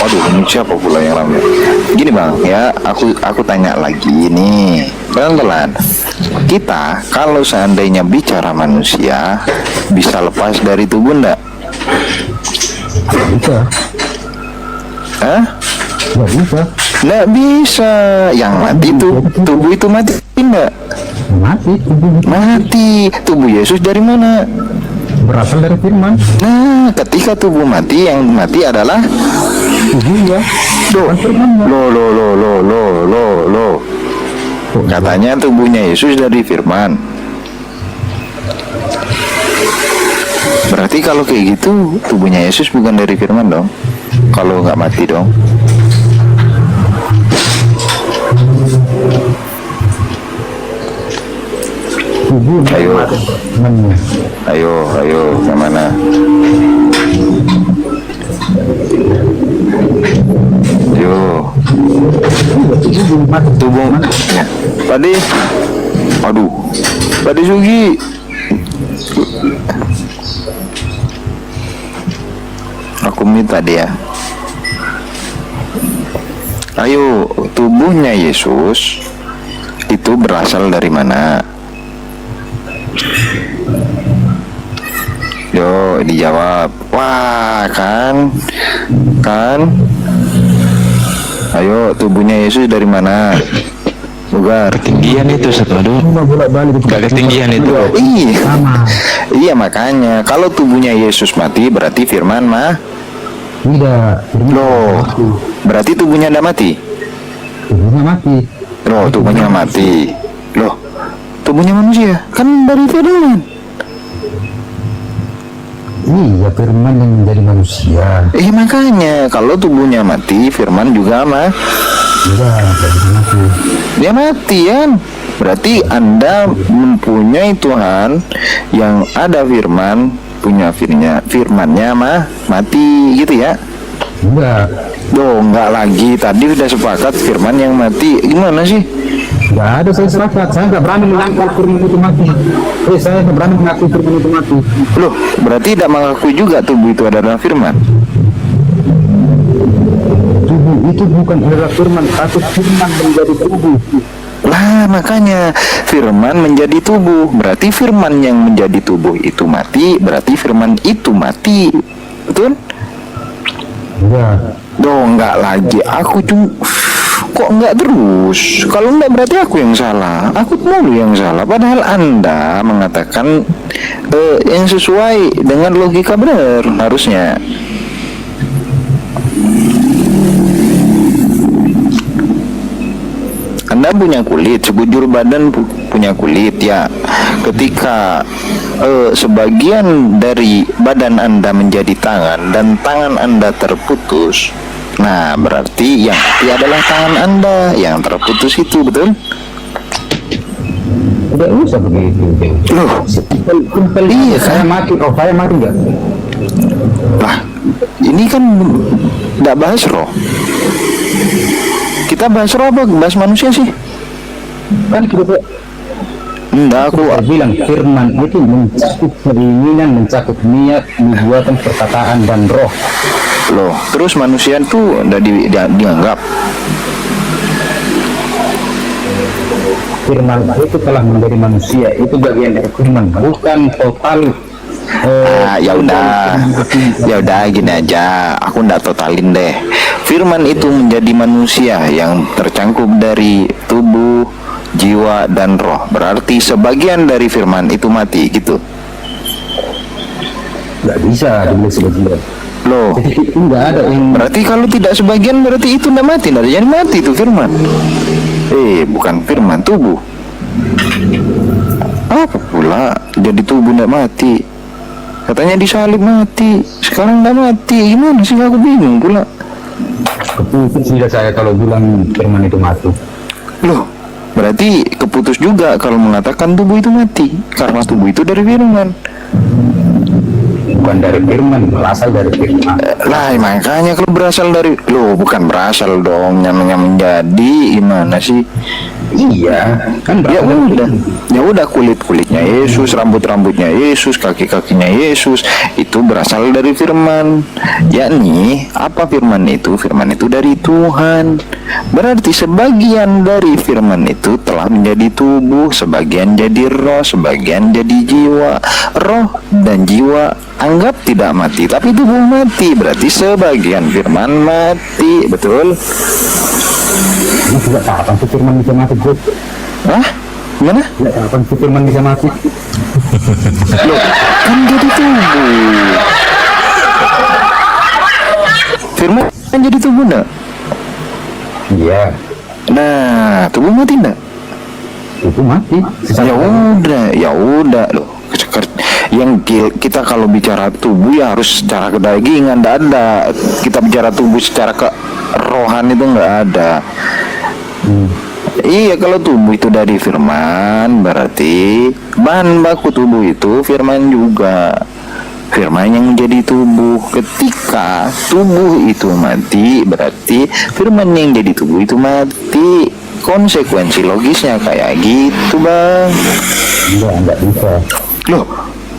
Waduh, ini siapa pula yang ramai? Gini bang, ya aku tanya lagi nih. Pelan-pelan. Kita kalau seandainya bicara manusia bisa lepas dari tubuh enggak? Bisa. Hah? Ya bisa. Nggak bisa. Yang mati tubuh itu mati enggak? Mati. Tubuh Mati. Tubuh Yesus dari mana? berasal dari Firman. Nah, ketika tubuh mati, yang mati adalah Tubuh ya. Loh. Katanya tubuhnya Yesus dari Firman. Berarti kalau kayak gitu, tubuhnya Yesus bukan dari Firman dong. Kalau nggak mati dong. Tubuh. Ayo, kemana? Yo, tubuh ya. Padi Sugi. Aku minta dia. Ayo, tubuhnya Yesus itu berasal dari mana? Yo, dijawab. Wah, kan. Ayo, tubuhnya Yesus dari mana? Bugar. Ketinggian itu aduh. Gak ketinggian itu. Iya. Iya, makanya kalau tubuhnya Yesus mati berarti Firman mah. Tidak. Loh, berarti tubuhnya tidak mati. Tubuhnya mati. Loh, tubuhnya mati. Loh, tubuhnya manusia kan dari Firman. Iya, Firman yang menjadi manusia. Makanya kalau tubuhnya mati, Firman juga mah. Tidak mati. Dia mati kan. Berarti Anda mempunyai Tuhan yang ada Firman, punya firmannya mah mati gitu ya. Enggak. Enggak lagi. Tadi udah sepakat Firman yang mati. Gimana sih? Enggak ada, saya sepakat. Saya enggak berani mengaku Firman itu mati. Saya enggak berani mengaku Firman itu mati. Loh, berarti tidak mengakui juga tubuh itu adalah Firman. Tubuh itu bukan adalah Firman, tapi Firman menjadi tubuh. Lah, makanya Firman menjadi tubuh. Berarti Firman yang menjadi tubuh itu mati. Berarti Firman itu mati. Betul? Enggak. Enggak lagi. Aku cuma kok enggak terus? Kalau enggak berarti aku yang salah. Aku mulu yang salah. Padahal Anda mengatakan yang sesuai dengan logika benar harusnya. Anda punya kulit, sekujur badan punya kulit ya. Ketika sebagian dari badan Anda menjadi tangan dan tangan Anda terputus, nah berarti yang mati adalah tangan Anda yang terputus itu, betul? Tidak usah begitu. Loh, Iya, saya mati. Oh, saya mati enggak? lah ini kan tidak bahas roh. Kita bahas roh apa? Bahas manusia sih? Kan kita Enggak, aku bilang Firman itu mencakup keinginan, mencakup niat, nubuatan, perkataan dan roh. loh. Terus manusia itu udah dianggap. Firman itu telah menjadi manusia, itu bagian dari Firman, bukan total. Ya udah gini aja, aku ndak totalin deh. Firman itu menjadi manusia yang tercangkup dari tubuh, jiwa dan roh. Berarti sebagian dari Firman itu mati gitu. Nggak bisa dibilang sebagian. Loh, Jadi nggak ada yang berarti kalau tidak sebagian berarti itu ndak mati, ndak jadi mati itu Firman. Bukan Firman, tubuh. Apa pula jadi tubuh tidak mati? Katanya disalib mati, sekarang tidak mati. Gimana sih, aku bingung pula. Keputus sudah saya kalau bilang firman itu mati. Loh, berarti keputus juga kalau mengatakan tubuh itu mati, karena tubuh itu dari firman. Bukan dari firman, berasal dari firman. Lah makanya kalau berasal dari, loh bukan berasal dong, namanya menjadi, gimana sih? Iya, kan Ya udah kulit-kulitnya Yesus, rambut-rambutnya Yesus, kaki-kakinya Yesus, itu berasal dari firman. Yakni apa firman itu? Firman itu dari Tuhan. Berarti sebagian dari firman itu telah menjadi tubuh, sebagian jadi roh, sebagian jadi jiwa. Roh dan jiwa anggap tidak mati, tapi tubuh mati. Berarti sebagian firman mati, betul? Ini juga kapan sih firman bisa mati, Bro? Hah? Gimana? Tidak kapan sih firman bisa mati? Loh, kan jadi tubuh. Firman kan jadi tubuh enggak? Iya, Nah, tubuh mati enggak? itu mati. Ya udah loh. Kita kalau bicara tubuh ya harus secara kedagingan, enggak ada. Kita bicara tubuh secara kerohan itu enggak ada. Iya, kalau tubuh itu dari firman, berarti bahan baku tubuh itu firman juga. Firman yang menjadi tubuh. Ketika tubuh itu mati, berarti firman yang jadi tubuh itu mati. Konsekuensi logisnya kayak gitu, Bang. Enggak bisa. Loh,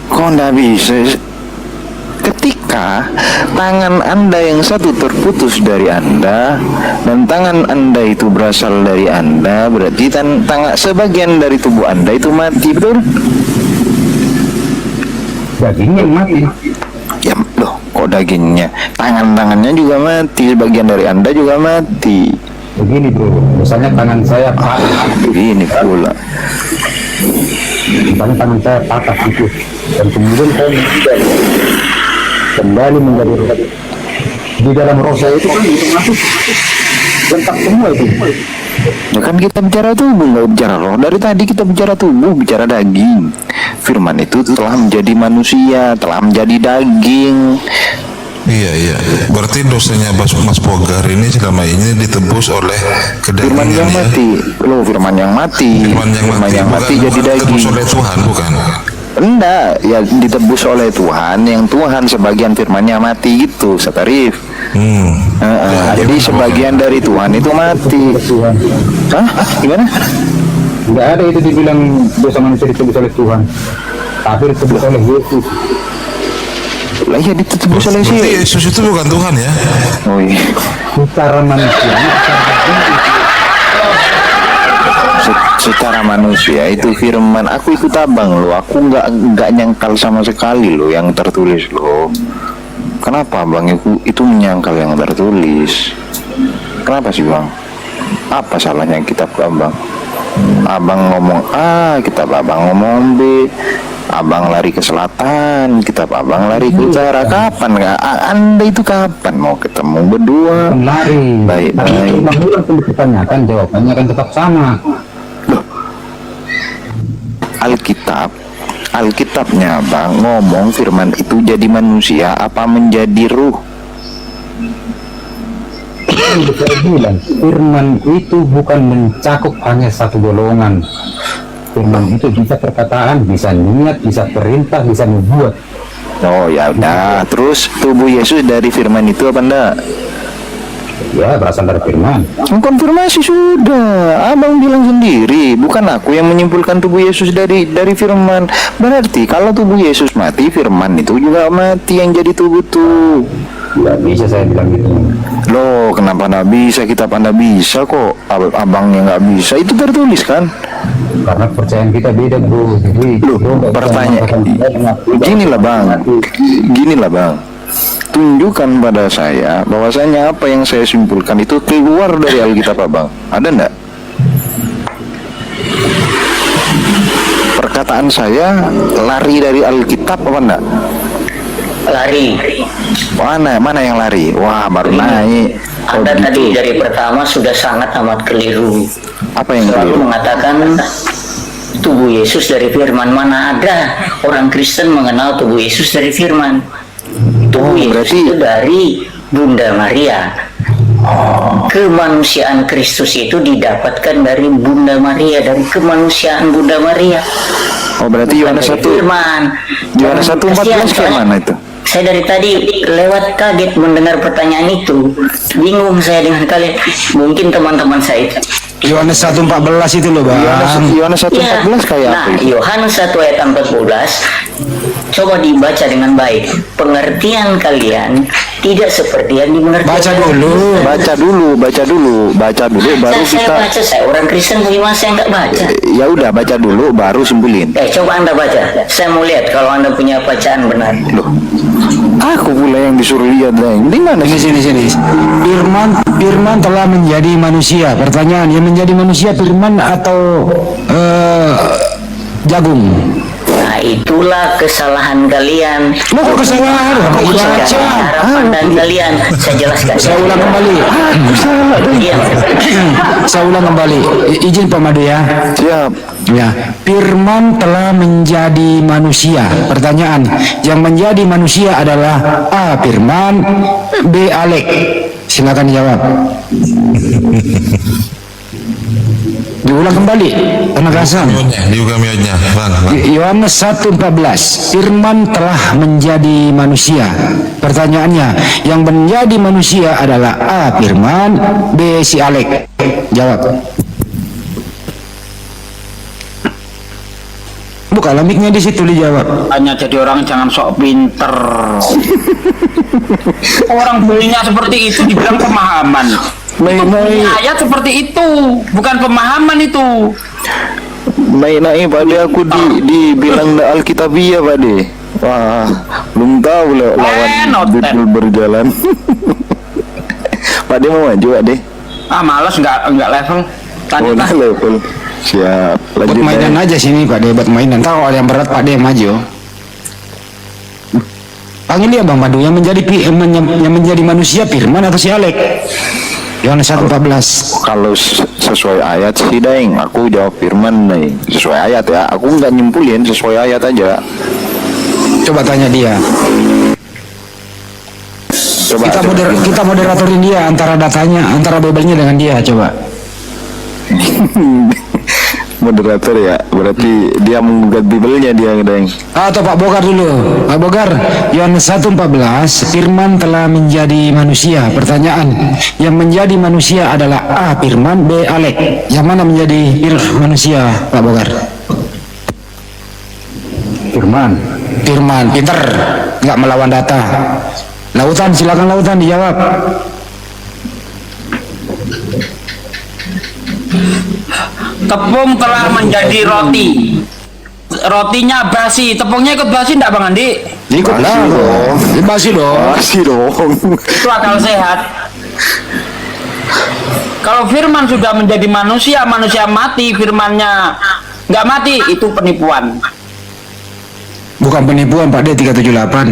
kok enggak bisa? Ketika tangan Anda yang satu terputus dari Anda dan tangan Anda itu berasal dari Anda, berarti sebagian dari tubuh Anda itu mati, betul? Dagingnya mati. Ya, loh, kok dagingnya? Tangan-tangannya juga mati, sebagian dari Anda juga mati. Begini, Bro, misalnya tangan saya patah, Begini pula. misalnya tangan saya patah gitu, dan kemudian saya meninggal, kembali menjadi roh. Di dalam roh saya itu kan itu masuk lengkap semua itu. Ya kan kita bicara tubuh, nggak bicara roh. Dari tadi kita bicara tubuh, bicara daging. Firman itu telah menjadi manusia, telah menjadi daging. Iya. Berarti dosanya Mas Pogar ini selama ini ditebus oleh Firman kedagingan yang ya. mati. Loh, firman yang mati. Firman yang mati jadi bukan ditebus daging. oleh Tuhan, bukan? Enggak, ya ditebus oleh Tuhan. Yang Tuhan sebagian firmannya mati gitu, Satarif. Jadi sebagian dari Tuhan itu mati. Hah? Gimana? Tidak ada itu dibilang dosa manusia ditebus oleh Tuhan, tapi ditebus oleh Yesus. Lah iya ditebus oleh Berarti sih. Yesus itu bukan Tuhan ya? Oh iya. Secara manusia, Secara manusia itu firman. Aku ikut abang lo. Aku nggak nyangkal sama sekali lo yang tertulis lo. Kenapa abang itu menyangkal yang tertulis? Kenapa sih bang? Apa salahnya kitab abang? Abang ngomong A, kitab abang ngomong B. Abang lari ke selatan, kitab abang lari ke utara. Kapan nggak? Anda itu kapan mau ketemu berdua? lari. Baik. Berulang pun ditanyakan, jawabannya akan tetap sama. Alkitabnya bang ngomong firman itu jadi manusia apa menjadi ruh? Saya bilang, firman itu bukan mencakup hanya satu golongan. Firman itu bisa perkataan, bisa niat, bisa perintah, bisa membuat. Oh ya udah. Terus tubuh Yesus dari firman itu apa enggak? Ya, berasal dari firman. Konfirmasi sudah. Abang bilang sendiri, bukan aku yang menyimpulkan tubuh Yesus dari firman. Berarti kalau tubuh Yesus mati, firman itu juga mati yang jadi tubuh tuh. Tidak bisa saya bilang gitu. Loh, kenapa nggak bisa? Kita pada bisa kok. Abangnya nggak bisa. Itu tertulis kan? Karena kepercayaan kita beda, bro. Jadi, Loh, pertanyaan. Ginilah bang. Tunjukkan pada saya bahwasanya apa yang saya simpulkan itu keluar dari Alkitab abang. Ada enggak? Perkataan saya lari dari Alkitab apa enggak? Lari. Mana yang lari? Wah, baru naik. Anda tadi dari pertama sudah sangat amat keliru. Apa yang Selalu keliru? mengatakan tubuh Yesus dari firman. Mana ada orang Kristen mengenal tubuh Yesus dari firman. Tubuh Yesus berarti itu dari Bunda Maria. Kemanusiaan Kristus itu didapatkan dari Bunda Maria, dari kemanusiaan Bunda Maria. oh berarti Yohanes Dari 1 firman. Yohanes 1:14 kayak Soalnya mana itu? saya dari tadi lewat kaget mendengar pertanyaan itu. Bingung saya dengan kalian. Mungkin teman-teman saya. Yohanes 1:14 itu loh, Bang. Yohanes 1:14 kayak apa Nah, itu? Yohanes 1 ayat 14. Coba dibaca dengan baik. Pengertian kalian tidak seperti yang dimengerti. Baca dulu. Baca dulu baru Saya kita baca, saya orang Kristen, bagaimana saya nggak baca? ya udah baca dulu baru simpulin. Coba Anda baca. Saya mau lihat kalau Anda punya bacaan benar. Loh, aku pula yang disuruh lihat, Deng. Di mana sih? Sini. Firman telah menjadi manusia. Pertanyaan, yang menjadi manusia firman atau jagung? Nah, itulah kesalahan kalian. Lo kok kesalahan? Cara Baca. pandang kalian. Saya jelaskan. Saya ulang kembali. Iya. Saya ulang kembali. Izin Pak Madu ya. Siap. Ya, firman telah menjadi manusia. Pertanyaan, yang menjadi manusia adalah A. Firman, B. Alek. Silakan jawab. Diulang kembali, penegasan. Juga miodnya, bang. Yohanes 1:14, firman telah menjadi manusia. Pertanyaannya, yang menjadi manusia adalah A. Firman, B. si Alek. Jawab. Buka lamiknya di situ dijawab. Hanya jadi orang jangan sok pinter. Orang bunyinya seperti itu dibilang pemahaman. Itu bunyi ayat seperti itu, bukan pemahaman itu. Naik Pak De, aku dibilang Alkitabiah Pak De. Wah, belum tahu loh lawan noten. berjalan. Pak De mau maju Pak De? Males nggak level. Oh, Lanjut level. Siap. Buat Lanjut mainan aja sini Pak De, buat mainan. Tahu ada yang berat Pak De maju. Panggil dia Bang Madu, yang menjadi manusia firman atau si Alek? Yohanes 1:14. Kalau sesuai ayat sih Deng, aku jawab firman nih. Sesuai ayat ya, aku nggak nyimpulin, sesuai ayat aja. Coba tanya dia. Coba. Kita moderatorin dia antara datanya, antara Bible-nya dengan dia, coba. Moderator ya, berarti dia menggugat Bible-nya dia Deng. Atau Pak Bogar dulu. Pak Bogar, Yohanes 1:14, firman telah menjadi manusia. Pertanyaan, yang menjadi manusia adalah A. Firman, B. Alek. Yang mana menjadi manusia, Pak Bogar? Firman. Firman, pinter, nggak melawan data. Lautan, silakan Lautan dijawab. Tepung telah menjadi roti. Rotinya basi, tepungnya ikut basi enggak Bang Andi? Ikut lah, basi dong. Masih dong. Itu akal sehat. Kalau firman sudah menjadi manusia, manusia mati, firmannya nggak mati, itu penipuan. Bukan penipuan Pak D, 378.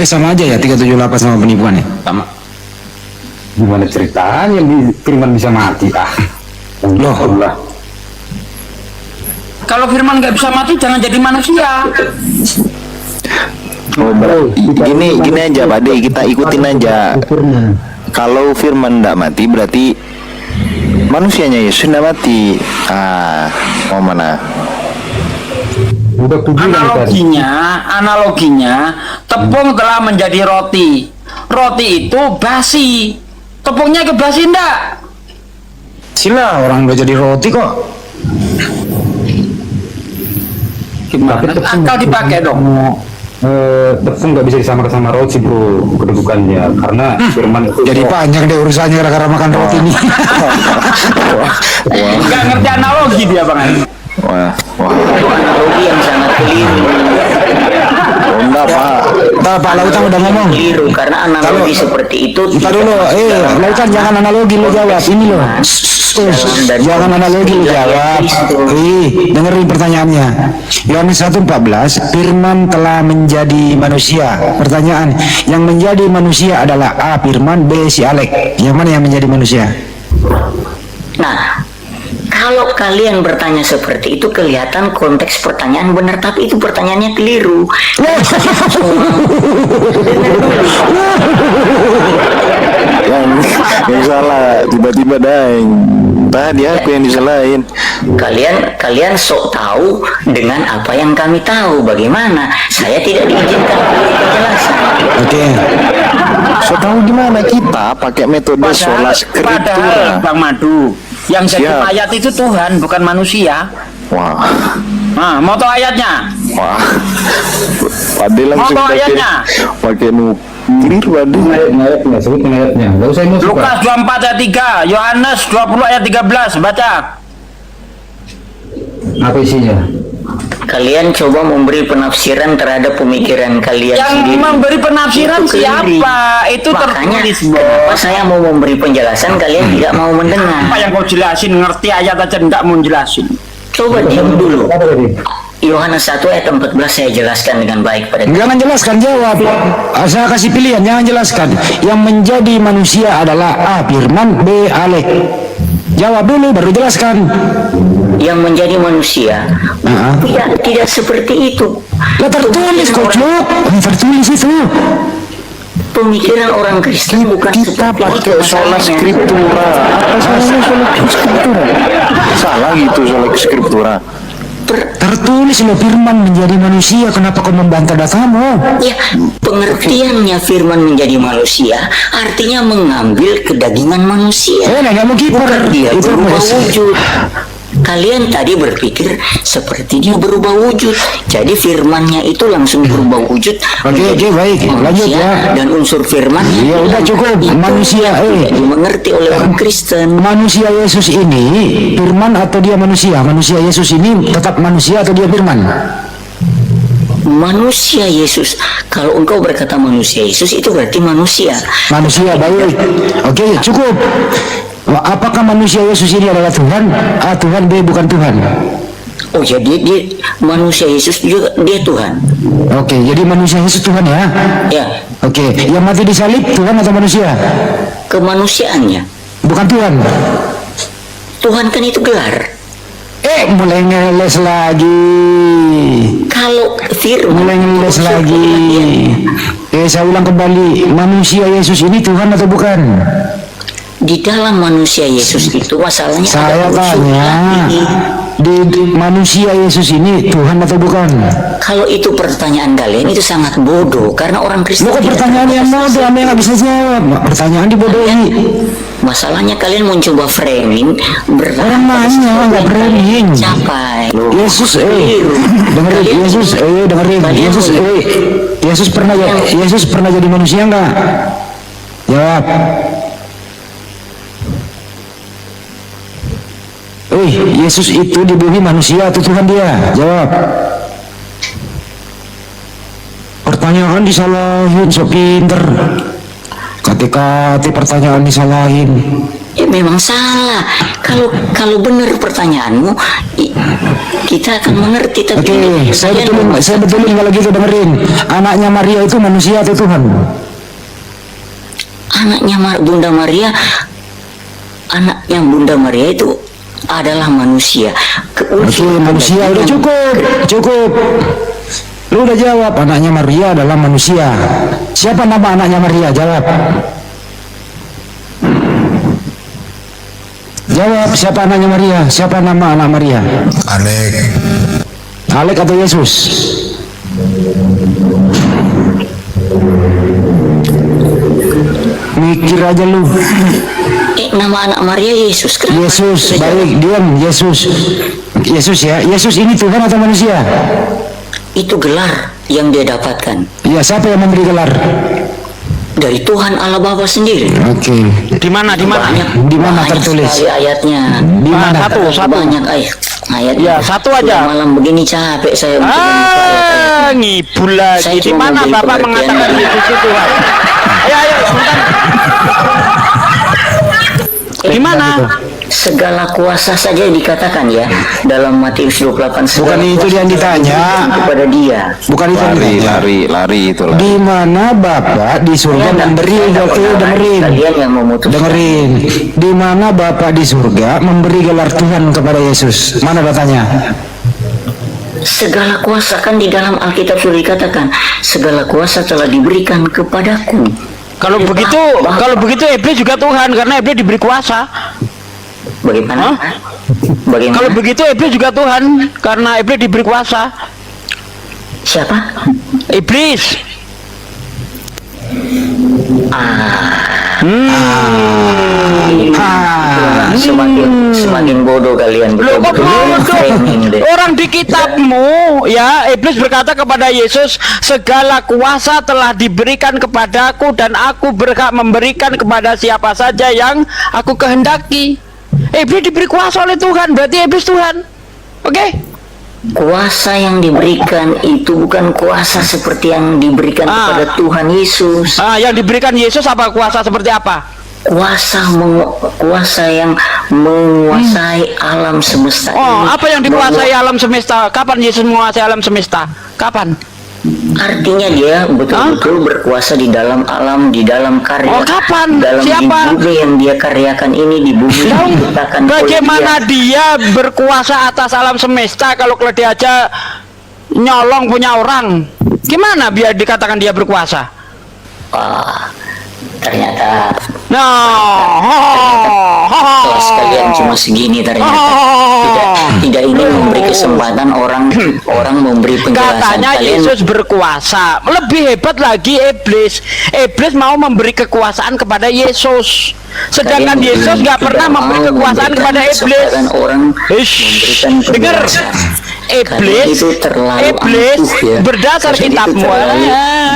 Sama aja ya 378 sama penipuan ya? Sama. Gimana ceritanya firman bisa mati? Loh. Allah. Kalau firman nggak bisa mati, jangan jadi manusia. Oh, gini aja Pak De, kita ikutin aja. Kalau firman tidak mati berarti manusianya Yesus tidak mati. Mau mana? Analoginya, tepung telah menjadi roti. Roti itu basi. Tepungnya ke basi enggak? Sila, orang udah jadi roti kok. Gimana? Akal dipakai dong. Tepung nggak bisa disamakan sama roti bro, kedudukannya karena firman itu Jadi panjang deh urusannya gara-gara makan roti nih. Nggak ngerti analogi dia Bang Andi. Wah. Itu analogi yang sangat keliru. Enggak Pak. Ntar Pak Lautan udah ngomong. Keliru karena analogi seperti itu. Ntar dulu, Lautan jangan analogi lo jawab, ini loh. Jangan analogi lo jawab. Dengerin pertanyaannya. Yohanes 1:14, firman telah menjadi manusia. Pertanyaan, yang menjadi manusia adalah A. Firman, B. si Alek. Yang mana yang menjadi manusia? Nah, Kalau kalian bertanya seperti itu, kelihatan konteks pertanyaan benar, tapi itu pertanyaannya keliru. yang salah tiba-tiba daeng. Tadi aku yang disalahin. Kalian sok tahu dengan apa yang kami tahu. Bagaimana? Saya tidak diizinkan memberi penjelasan. Oke. So tahu gimana kita pakai metode sola Padahal scriptura. Bang Madu, yang jadi Siap. mayat itu Tuhan, bukan manusia. Wah, Nah, mau tahu ayatnya? wah. Pade langsung Mau ayatnya? pakai nuklir pade. Ayatnya, sebutin ayatnya. Gak usah emosi, Lukas Pak. 24 ayat 3, Yohanes 20 ayat 13, baca. Apa isinya? Kalian coba memberi penafsiran terhadap pemikiran kalian Yang sendiri. memberi penafsiran Itu keliru. siapa? Itu Makanya tertulis, kenapa Bos. saya mau memberi penjelasan, kalian tidak mau mendengar. Apa yang kau jelasin, ngerti ayat aja enggak mau jelasin. Coba diam dulu. Apa tadi? Yohanes 1 ayat 14 saya jelaskan dengan baik pada Jangan jelaskan, jawab. Saya kasih pilihan, jangan jelaskan. Yang menjadi manusia adalah A. Firman, B. Alek. Jawab dulu, baru jelaskan. yang menjadi manusia. Tidak seperti itu. Lah tertulis kok, Cuk. Tertulis itu. Pemikiran orang Kristen bukan Kita seperti pakai itu sola masalahnya. scriptura. Apa salahnya sola scriptura? Salah gitu sola scriptura. Tertulis loh, firman menjadi manusia. Kenapa kau membantah datamu? Ya, pengertiannya firman menjadi manusia artinya mengambil kedagingan manusia. Nggak mau kiper. Dia Itu berubah mas. wujud. Kalian tadi berpikir seperti dia berubah wujud. Jadi firmannya itu langsung berubah wujud. Oke, baik. Lanjut ya. Dan unsur firmannya Ya udah cukup. Manusia, tidak dimengerti oleh orang Kristen. Manusia Yesus ini firman atau dia manusia? Manusia Yesus ini tetap manusia atau dia firman? Manusia Yesus. Kalau engkau berkata manusia Yesus itu berarti manusia. Manusia, baik. Oke, cukup. Apakah manusia Yesus ini adalah Tuhan? A. Tuhan, B. bukan Tuhan. Oh, jadi dia manusia Yesus juga dia Tuhan. Oke, jadi manusia Yesus Tuhan ya. Ya, Oke, yang mati di salib Tuhan atau manusia? kemanusiaannya. Bukan Tuhan. Tuhan kan itu gelar. Mulai ngeles lagi. Kalau firman Mulai ngeles unsur lagi. kedagingan. Saya ulang kembali. Manusia Yesus ini Tuhan atau bukan? Di dalam manusia Yesus itu masalahnya Saya ada unsur tanya. ilahi. Di manusia Yesus ini Tuhan atau bukan? Kalau itu pertanyaan kalian itu sangat bodoh karena orang Kristen Lo kok tidak pertanyaan yang bodoh, Anda nggak bisa jawab. Pertanyaan dibodohi. Masalahnya kalian mencoba framing Orang nanya, nggak framing. capai. Yesus, Keliru. dengerin, Kalian- Yesus, dengerin, kalian Yesus pernah jadi manusia nggak? Jawab. Yesus itu di bumi manusia atau Tuhan dia? Jawab. Pertanyaan disalahin, so pinter. Kati-kati pertanyaan disalahin. Ya memang salah. Kalau benar pertanyaanmu, kita akan mengerti. Tapi Oke, ini saya kalian betulin kalau gitu, dengerin. Anaknya Maria itu manusia atau Tuhan? Bunda Maria, anaknya Bunda Maria itu adalah manusia. Oke, manusia udah cukup. Lu udah jawab, anaknya Maria adalah manusia. Siapa nama anaknya Maria? Jawab. Jawab, siapa anaknya Maria? Siapa nama anak Maria? Alek. Alek atau Yesus? Mikir aja lu. Nama anak Maria Yesus. Kenapa? Yesus, baik, diam, Yesus. Yesus ya, Yesus ini Tuhan atau manusia? Itu gelar yang dia dapatkan Ya, siapa yang memberi gelar? dari Tuhan Allah Bapa sendiri. Oke. Di mana? Di mana Banyak tertulis? sekali ayatnya. Di mana? Satu. Banyak ayatnya. Ya, satu aja. Udah malam begini capek saya untuk membuka ayat-ayatnya. Ngibul lagi. Saya Di cuma mana memberi Bapak pengertian. mengatakan Yesus itu Tuhan? Ayo, sebentar. Di mana? segala kuasa saja dikatakan ya dalam Matius 28. Bukan itu yang ditanya kepada dia. Bukan itu yang ditanya. Lari itu lah. Di mana Bapak di surga memberi dengerin. Di mana Bapak di surga memberi gelar Tuhan kepada Yesus? Mana datanya? Segala kuasa kan di dalam Alkitab sudah dikatakan, segala kuasa telah diberikan kepadaku. Kalau begitu iblis juga Tuhan karena iblis diberi kuasa. Bagaimana? Bagaimana? Kalau begitu iblis juga Tuhan karena iblis diberi kuasa. Siapa? Iblis. Semakin bodoh kalian. Loh, kok bodoh? Orang di kitabmu ya, iblis berkata kepada Yesus, segala kuasa telah diberikan kepadaku dan aku berhak memberikan kepada siapa saja yang aku kehendaki. Iblis diberi kuasa oleh Tuhan, berarti iblis Tuhan. Oke? Kuasa yang diberikan itu bukan kuasa seperti yang diberikan kepada Tuhan Yesus. Yang diberikan Yesus apa? Kuasa seperti apa? Kuasa yang menguasai alam semesta ini. Apa yang dikuasai alam semesta? Kapan Yesus menguasai alam semesta? Kapan? Artinya dia betul-betul berkuasa di dalam alam, di dalam karya. Kapan? Dalam Siapa? di bumi yang dia karyakan ini, di bumi yang diciptakan. Bagaimana dia berkuasa atas alam semesta kalau dia aja nyolong punya orang? Gimana biar dikatakan dia berkuasa? Ternyata kelas kalian cuma segini ternyata. Tidak ingin memberi kesempatan orang memberi penjelasan. Katanya Yesus berkuasa. Lebih hebat lagi iblis. Iblis mau memberi kekuasaan kepada Yesus. Sedangkan Yesus nggak pernah memberi kekuasaan kepada iblis. Dengar. Iblis berdasar kitabmu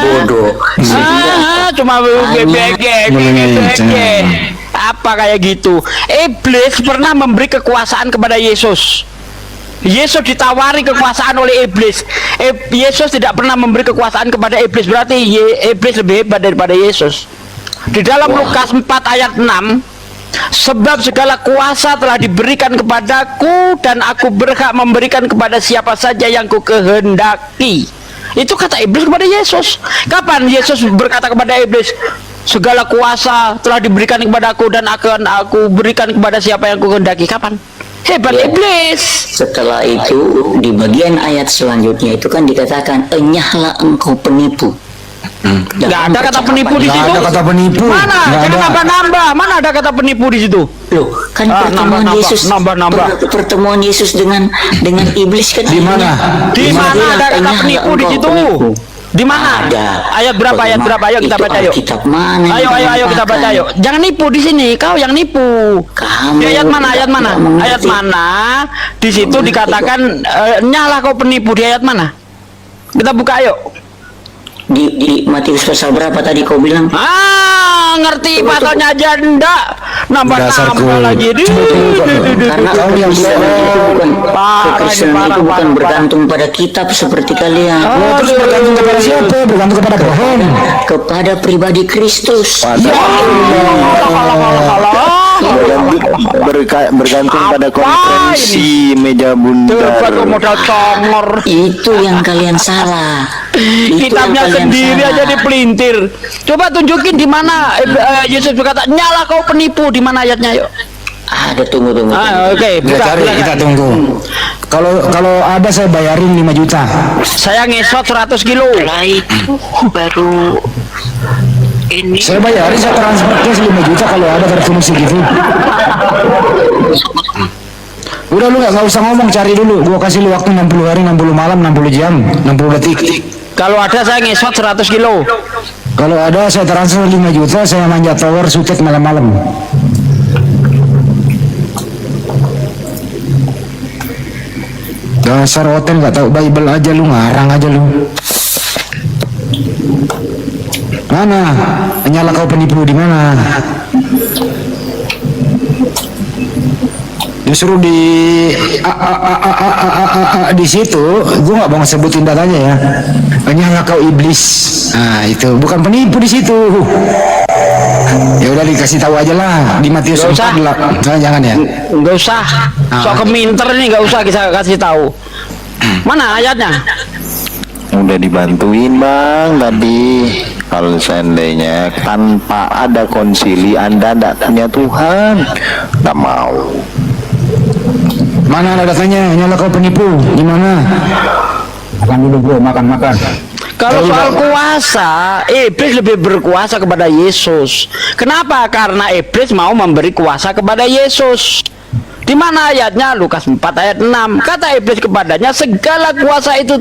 bodoh. Cuma apa kayak gitu. Iblis pernah memberi kekuasaan kepada Yesus. Yesus ditawari kekuasaan oleh iblis. Yesus tidak pernah memberi kekuasaan kepada iblis. Berarti iblis lebih hebat daripada Yesus. Di dalam Lukas 4 ayat 6, sebab segala kuasa telah diberikan kepadaku dan aku berhak memberikan kepada siapa saja yang ku kehendaki. Itu kata iblis kepada Yesus. Kapan Yesus berkata kepada iblis, segala kuasa telah diberikan kepadaku dan akan aku berikan kepada siapa yang ku kehendaki? Kapan? Hebat iblis. Setelah itu di bagian ayat selanjutnya itu kan dikatakan, enyahlah engkau penipu. Nggak ada kata penipu di situ. Ada kata penipu. Mana? Jangan nambah-nambah. Mana ada kata penipu di situ? Loh, kan pertemuan Yesus pertemuan Yesus dengan iblis kan di mana? Di mana ada kata penipu di situ? Di mana? Ada. Ayat berapa? Ayo kita baca yuk. Kitab mana? Ayo kita baca yuk. Jangan nipu di sini. Kau yang nipu. Di ayat mana? Ayat mana? Di situ dikatakan nyala kau penipu. Di ayat mana? Kita buka yuk. Di Matius pasal berapa tadi kau bilang? Ngerti pasalnya aja ndak nambah lagi. Karena kekristenan itu bukan bergantung pada kitab seperti kalian. Terus bergantung kepada siapa? Bergantung kepada pohon. Kepada pribadi Kristus. Bergantung pada konferensi meja bundar. Modal congor. Itu yang kalian salah. Kitabnya sendiri aja dipelintir. Coba tunjukin di mana Yesus berkata, nyala kau penipu. Di mana ayatnya yuk? Ada tunggu. Oke, kita tunggu. Kalau ada saya bayarin 5 juta. Saya ngesot 100 kilo. Baru ini. Saya bayarin, saya transfer cash 5 juta kalau ada tertulis segitu. Udah lu nggak usah ngomong, cari dulu. Gua kasih lu waktu 60 hari, 60 malam, 60 jam, 60 detik. Kalau ada saya ngesot 100 kilo. Kalau ada saya transfer 5 juta, saya manjat tower sutet malam-malam. Dasar hotel nggak tahu Bible aja lu, ngarang aja lu. Mana? Nyala kau penipu di mana? Justru di situ gue nggak mau sebutin datanya ya. Nyala kau iblis. Nah itu bukan penipu di situ. Ya udah dikasih tahu aja lah di Matius Nggak usah. 4 lah. Jangan ya. Nggak usah. Sok keminter nih, nggak usah kita kasih tahu. Mana ayatnya? Udah dibantuin bang tadi. Kalau seandainya tanpa ada konsili Anda tidak punya Tuhan, nggak mau. Mana ada datanya? Nyala kau penipu. Gimana? Makan dulu bro, makan. Kalau soal kuasa, iblis lebih berkuasa kepada Yesus. Kenapa? Karena iblis mau memberi kuasa kepada Yesus. Di mana ayatnya? Lukas 4 ayat 6. Kata iblis kepadanya, segala kuasa itu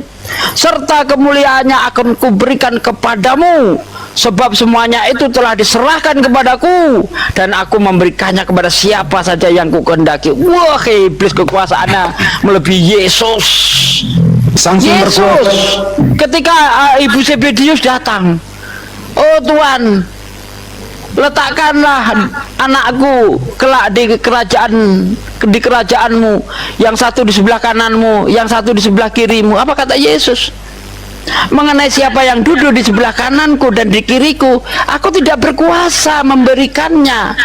serta kemuliaannya akan kuberikan kepadamu, sebab semuanya itu telah diserahkan kepadaku, dan aku memberikannya kepada siapa saja yang kukehendaki. Wah, iblis kekuasaannya melebihi Yesus. Sang sumber Yesus, kuasa. ketika ibu Zebedius datang, oh Tuhan, letakkanlah anakku kelak di kerajaanmu, yang satu di sebelah kananmu, yang satu di sebelah kirimu. Apa kata Yesus? Mengenai siapa yang duduk di sebelah kananku dan di kiriku, aku tidak berkuasa memberikannya,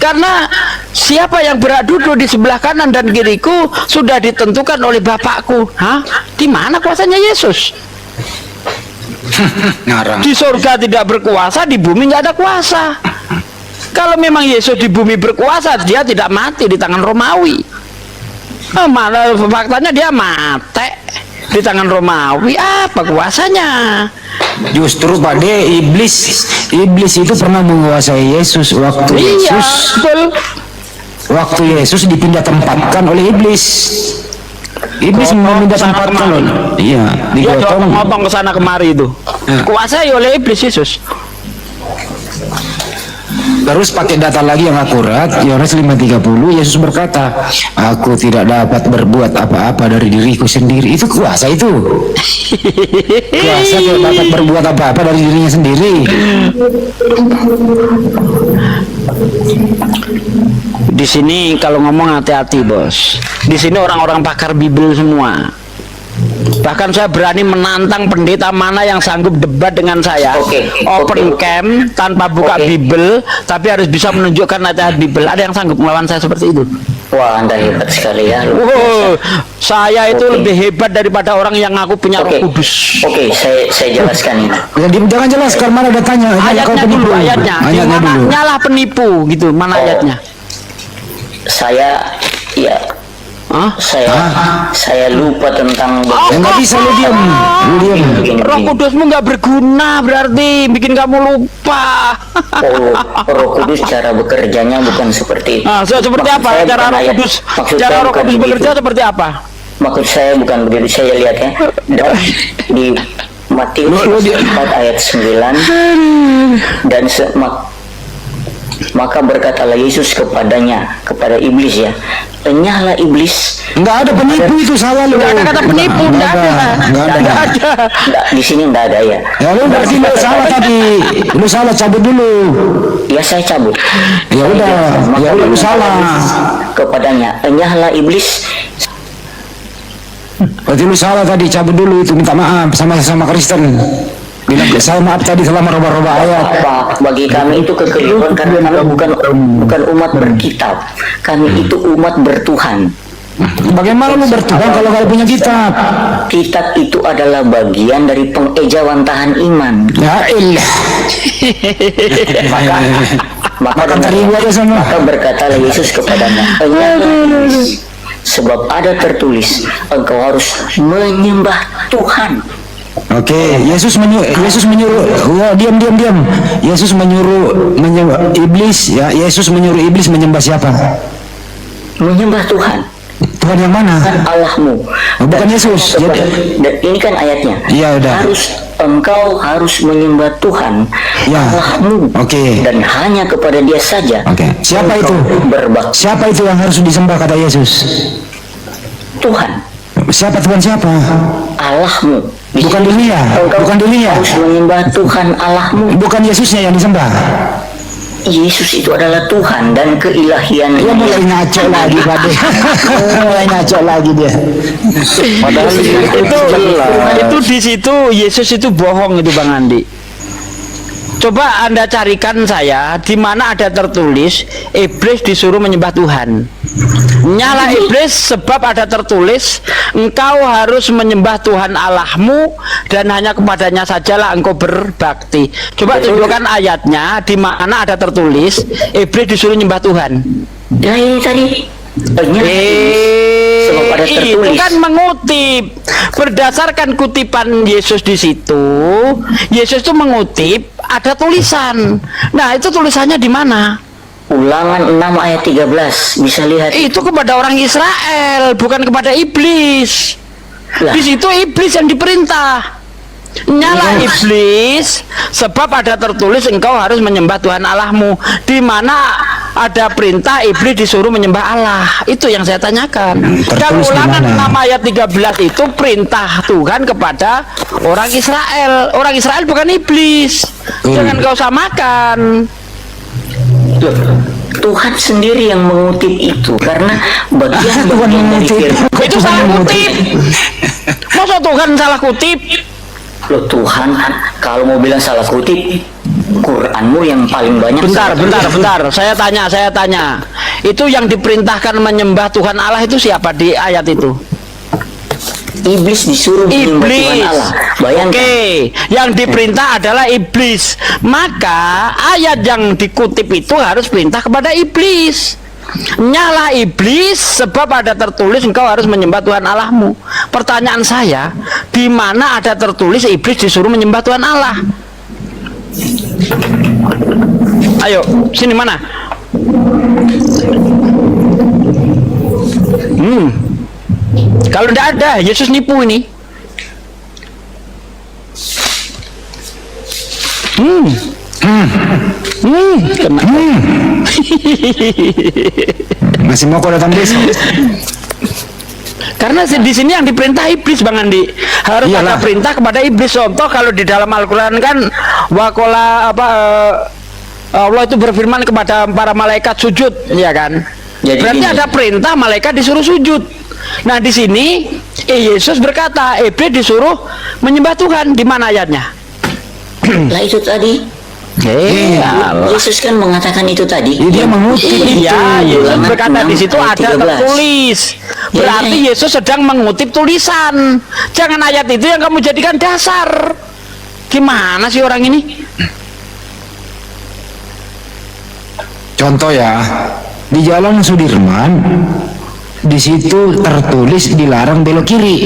karena siapa yang berhak duduk di sebelah kanan dan kiriku sudah ditentukan oleh Bapakku. Hah? Di mana kuasanya Yesus? Ngarang. Di surga tidak berkuasa, di bumi nggak ada kuasa. Kalau memang Yesus di bumi berkuasa, dia tidak mati di tangan Romawi. Malah faktanya dia mati di tangan Romawi. Apa kuasanya? Justru Pak De, iblis itu pernah menguasai Yesus waktu Iya, Yesus betul. waktu Yesus dipindah tempatkan oleh iblis. Iblis memindah Sana tempatkan kemari. loh. Iya, Dia digotong. ngotong ke sana kemari itu. Ya. Kuasai oleh iblis Yesus. Terus pakai data lagi yang akurat, Yohanes 5:30, Yesus berkata, aku tidak dapat berbuat apa-apa dari diriku sendiri. Itu kuasa itu. Kuasa tidak dapat berbuat apa-apa dari dirinya sendiri. Di sini kalau ngomong hati-hati bos. Di sini orang-orang pakar Bible semua. Bahkan saya berani menantang pendeta mana yang sanggup debat dengan saya. Open camp tanpa buka Bible, tapi harus bisa menunjukkan ayat Bible. Ada yang sanggup melawan saya seperti itu? Wah, Anda hebat sekali ya. Wow, saya itu lebih hebat daripada orang yang ngaku punya Roh Kudus. Oke, saya jelaskan ini. Jadi jangan jelaskan mana datanya. Ayatnya dulu, ayatnya. Di Ayatnya mana dulu. nyalah penipu gitu? Mana ayatnya? Saya saya lupa tentang Ya nggak bisa lu diam. Lu diam. Roh Kudusmu nggak berguna, berarti bikin kamu lupa. Roh Kudus cara bekerjanya bukan seperti itu. Nah, seperti apa cara Roh Kudus? Cara Roh Kudus bekerja seperti apa? Maksud saya bukan begitu. Saya lihat ya di Matius 4 ayat 9, dan maka berkatalah Yesus kepada iblis ya, enyahlah iblis. Enggak ada penipu, itu salah lu. Nggak ada kata penipu, nggak ada. Enggak ada. Nggak, di sini nggak ada ya. Ya lu berarti lu salah tadi. Lu salah, cabut dulu. Ya saya cabut. Ya udah, ya udah lu salah. Kepadanya, enyahlah iblis. Berarti lu salah tadi, cabut dulu itu, minta maaf sama Kristen. Bilang saya maaf tadi salah merubah-rubah ayat. Bagi kami itu kekeliruan, karena kami bukan umat berkitab. Kami itu umat bertuhan. Bagaimana lu bertuhan kalau nggak punya kitab? Kitab itu adalah bagian dari pengejawantahan iman. Ya ilah. Maka teribu aja sama. Maka berkatalah Yesus kepadanya, enyahlah iblis, sebab ada tertulis, engkau harus menyembah Tuhan. Oke, Yesus menyuruh, wah, diam. Yesus menyembah iblis, ya. Yesus menyuruh iblis menyembah siapa? Menyembah Tuhan. Tuhan yang mana? Allahmu. Bukan Yesus. Dan ini kan ayatnya. Iya, udah. Engkau harus menyembah Tuhan, Ya. Allahmu. Oke. Dan hanya kepada Dia saja. Oke. Siapa itu? Berbakti Siapa itu yang harus disembah kata Yesus? Tuhan. Siapa Tuhan siapa? Allahmu. Bukan dunia. Engkau Bukan dunia. harus menyembah Tuhan Allahmu. Bukan Yesusnya yang disembah. Yesus itu adalah Tuhan dan keilahian. Dia mulai ngaco lagi, Pak De. Mulai ngaco lagi dia. Padahal Itu di situ Yesus itu bohong itu Bang Andi. Coba Anda carikan saya di mana ada tertulis iblis disuruh menyembah Tuhan. Nyala iblis sebab ada tertulis engkau harus menyembah Tuhan Allahmu dan hanya kepadanya sajalah engkau berbakti. Coba tunjukkan ayatnya di mana ada tertulis iblis disuruh menyembah Tuhan. Ya ini tadi. Sebab ada Itu tertulis. kan mengutip berdasarkan kutipan Yesus di situ. Yesus itu mengutip ada tulisan. Nah, itu tulisannya di mana? Ulangan 6 ayat 13 bisa lihat. Itu kepada orang Israel, bukan kepada iblis. Lah. Di situ iblis yang diperintah. Nyala iblis sebab ada tertulis engkau harus menyembah Tuhan Allahmu. Di mana ada perintah iblis disuruh menyembah Allah. Itu yang saya tanyakan. Kalau Tertulis di ulangan mana? 6 ayat 13 itu perintah Tuhan kepada orang Israel. Orang Israel bukan iblis. Jangan kau samakan. Tuhan sendiri yang mengutip itu karena bagian-bagian dari firman. Itu salah kutip. Masa Tuhan salah kutip? Loh Tuhan, kalau mau bilang salah kutip, Quranmu yang paling banyak. Bentar. Saya tanya. Itu yang diperintahkan menyembah Tuhan Allah itu siapa di ayat itu? Iblis disuruh menyembah Tuhan Iblis. Allah. Bayangkan. Oke, yang diperintah adalah iblis. Maka ayat yang dikutip itu harus perintah kepada iblis. Nyala iblis sebab ada tertulis engkau harus menyembah Tuhan Allahmu. Pertanyaan saya, di mana ada tertulis iblis disuruh menyembah Tuhan Allah? Ayo, sini mana? Kalau tidak ada, Yesus nipu ini. Kena. Masih mau kau datang besok? Karena di sini yang diperintah iblis, Bang Andi. Harus Iyalah. ada perintah kepada iblis. Contoh kalau di dalam Al-Qur'an kan wakola Allah itu berfirman kepada para malaikat sujud, ya kan? Jadi Berarti gini. ada perintah malaikat disuruh sujud. Nah, di sini Yesus berkata, iblis disuruh menyembah Tuhan. Di mana ayatnya? Lah itu tadi. Yesus kan mengatakan itu tadi. Dia mengutip Iya, Yesus Ulangan berkata di 6 situ ayat ada 13. tertulis. Berarti Ya. Yesus sedang mengutip tulisan. Jangan ayat itu yang kamu jadikan dasar. Gimana sih orang ini? Contoh ya, di Jalan Sudirman, di situ tertulis dilarang belok kiri.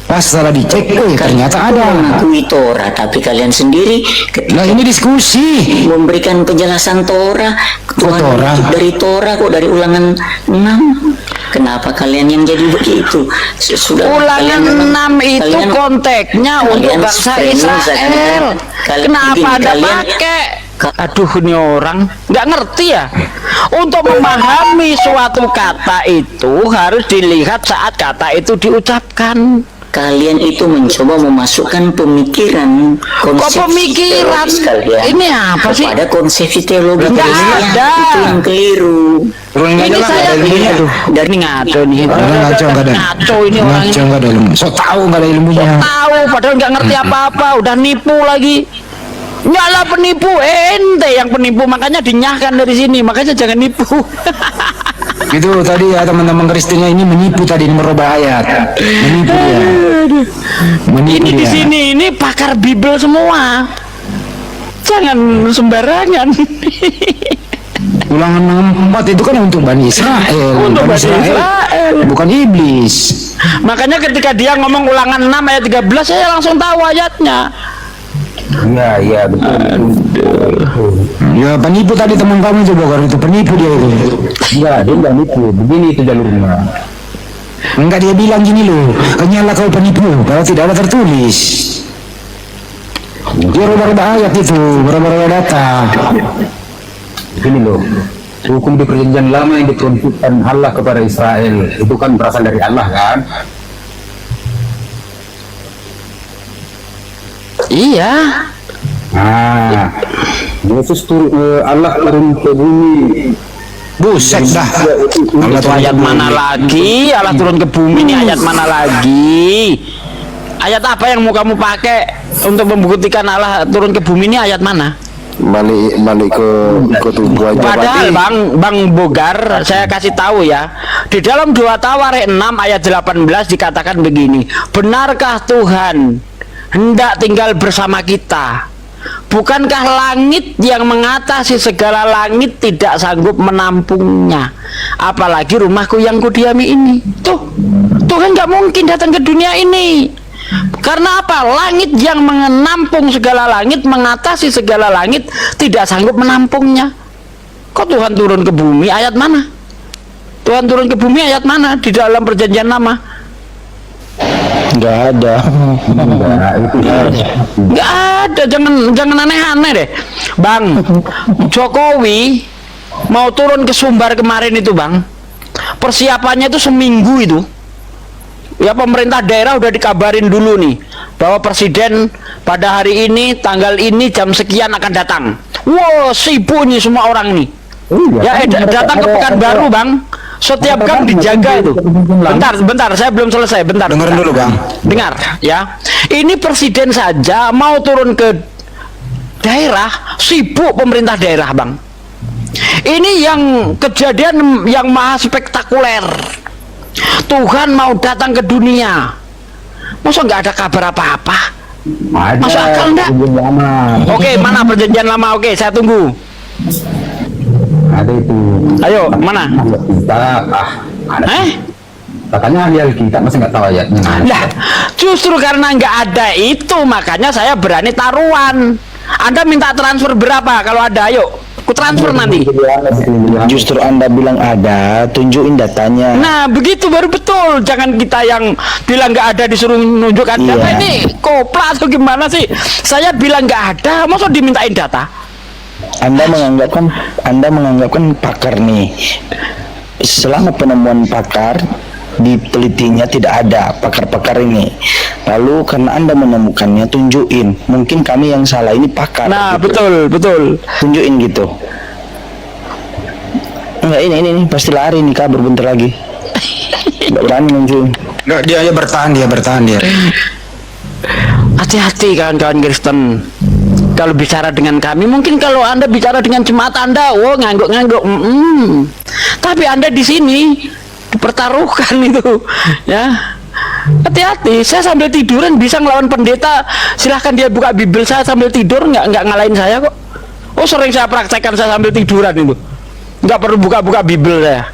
Pas setelah dicek, ternyata ada. Mengakui Torah, tapi kalian sendiri ketika Nah ini diskusi. memberikan penjelasan Torah, Tuhan Torah? mengutip dari Torah kok dari Ulangan 6. Kenapa kalian yang jadi begitu? Sudah Ulangan 6 itu kalian- konteksnya untuk kalian bangsa streaming, Israel. kalian- Kenapa begini, Anda kalian- pakai? Aduh, ini orang nggak ngerti ya. Untuk memahami suatu kata itu harus dilihat saat kata itu diucapkan. Kalian itu mencoba memasukkan pemikiran konsep pemikiran? teologis kalian Ini apa sih? kepada konsep teologi Nggak Kristen. ada. Itu yang keliru. Ini saya tuh. dari ngaco nih. Ngaco nggak ada. Ngaco ini orang Ngaco ini. nggak ada ilmu. So tahu nggak ada ilmunya. Tahu padahal nggak ngerti apa-apa, udah nipu lagi. Nyala penipu, ente yang penipu, makanya dinyahkan dari sini, makanya jangan nipu. Itu tadi ya teman-teman Kristennya ini menipu tadi, ini merubah ayat. Menipu dia. Menipu Ini di dia. sini ini pakar Bible semua. Jangan sembarangan. Ulangan 4 itu kan untuk Bani Israel. Untuk Bani Israel. Bukan iblis. Makanya ketika dia ngomong Ulangan 6 ayat 13, saya langsung tahu ayatnya. Iya betul. Ya penipu tadi teman kamu itu Bogor, itu penipu dia itu. Enggak, dia enggak nipu. Begini itu jalurnya. Enggak, dia bilang gini loh, kenyalah kau penipu kalau tidak ada tertulis. Dia rubah-rubah ayat itu, rubah-rubah data. Gini loh. Hukum di perjanjian lama yang diturunkan Allah kepada Israel itu kan berasal dari Allah kan? Iya. Nah, Yesus Allah turun ke bumi. Buset dah. Itu ayat mana lagi? Allah turun ke bumi ini ayat mana lagi? Ayat apa yang mau kamu pakai untuk membuktikan Allah turun ke bumi ini ayat mana? Balik ke tubuh aja. Padahal berarti. Bang Bogar, saya kasih tahu ya, di dalam 2 Tawarikh 6 ayat 18 dikatakan begini, benarkah Tuhan hendak tinggal bersama kita? Bukankah langit yang mengatasi segala langit tidak sanggup menampungnya? Apalagi rumahku yang kudiami ini. Tuh, Tuhan nggak mungkin datang ke dunia ini. Karena apa? Langit yang menampung segala langit, mengatasi segala langit, tidak sanggup menampungnya. Kok Tuhan turun ke bumi? Ayat mana? Tuhan turun ke bumi ayat mana? Di dalam perjanjian lama? Nggak ada. Nggak ada. Jangan aneh-aneh deh, Bang. Jokowi mau turun ke Sumbar kemarin itu, Bang. Persiapannya itu seminggu itu. Ya, pemerintah daerah udah dikabarin dulu nih bahwa presiden pada hari ini tanggal ini jam sekian akan datang. Wow, sibuk nih semua orang nih. Ya, datang ke Pekanbaru, Bang. Setiap gang dijaga itu. Bentar, saya belum selesai. Bentar. Dengerin dulu, Bang. Dengar, ya. Ini presiden saja mau turun ke daerah, sibuk pemerintah daerah, Bang. Ini yang kejadian yang maha spektakuler. Tuhan mau datang ke dunia, masa nggak ada kabar apa-apa? Masuk akal enggak? Oke, mana perjanjian lama? Oke, saya tunggu. Ada itu. Ayo, mana? Kita katanya ahli Alkitab, masih nggak tahu ayatnya. Lah, justru karena nggak ada itu, makanya saya berani taruhan. Anda minta transfer berapa? Kalau ada, ayo. Ku transfer nanti. Justru Anda bilang ada, tunjukin datanya. Nah, begitu baru betul. Jangan kita yang bilang nggak ada disuruh nunjukkan data. Ini kopla atau gimana sih? Saya bilang nggak ada, masa dimintain data? Anda menganggapkan pakar nih. Selama penemuan pakar ditelitinya tidak ada pakar-pakar ini. Lalu karena Anda menemukannya, tunjukin. Mungkin kami yang salah, ini pakar. Nah, gitu. betul. Tunjukin gitu. Enggak, ini pasti lari nih, kabur bentar lagi. Enggak berani nunjukin. Enggak, dia bertahan dia. Hati-hati kawan-kawan Kristen. Kalau bicara dengan kami, mungkin kalau Anda bicara dengan jemaat Anda, oh ngangguk-ngangguk. Tapi Anda di sini dipertaruhkan itu, ya. Hati-hati, saya sambil tiduran bisa ngelawan pendeta. Silahkan dia buka Bible, saya sambil tidur nggak ngalahin saya kok. Oh, sering saya praktekkan saya sambil tiduran itu. Nggak perlu buka-buka Bible saya.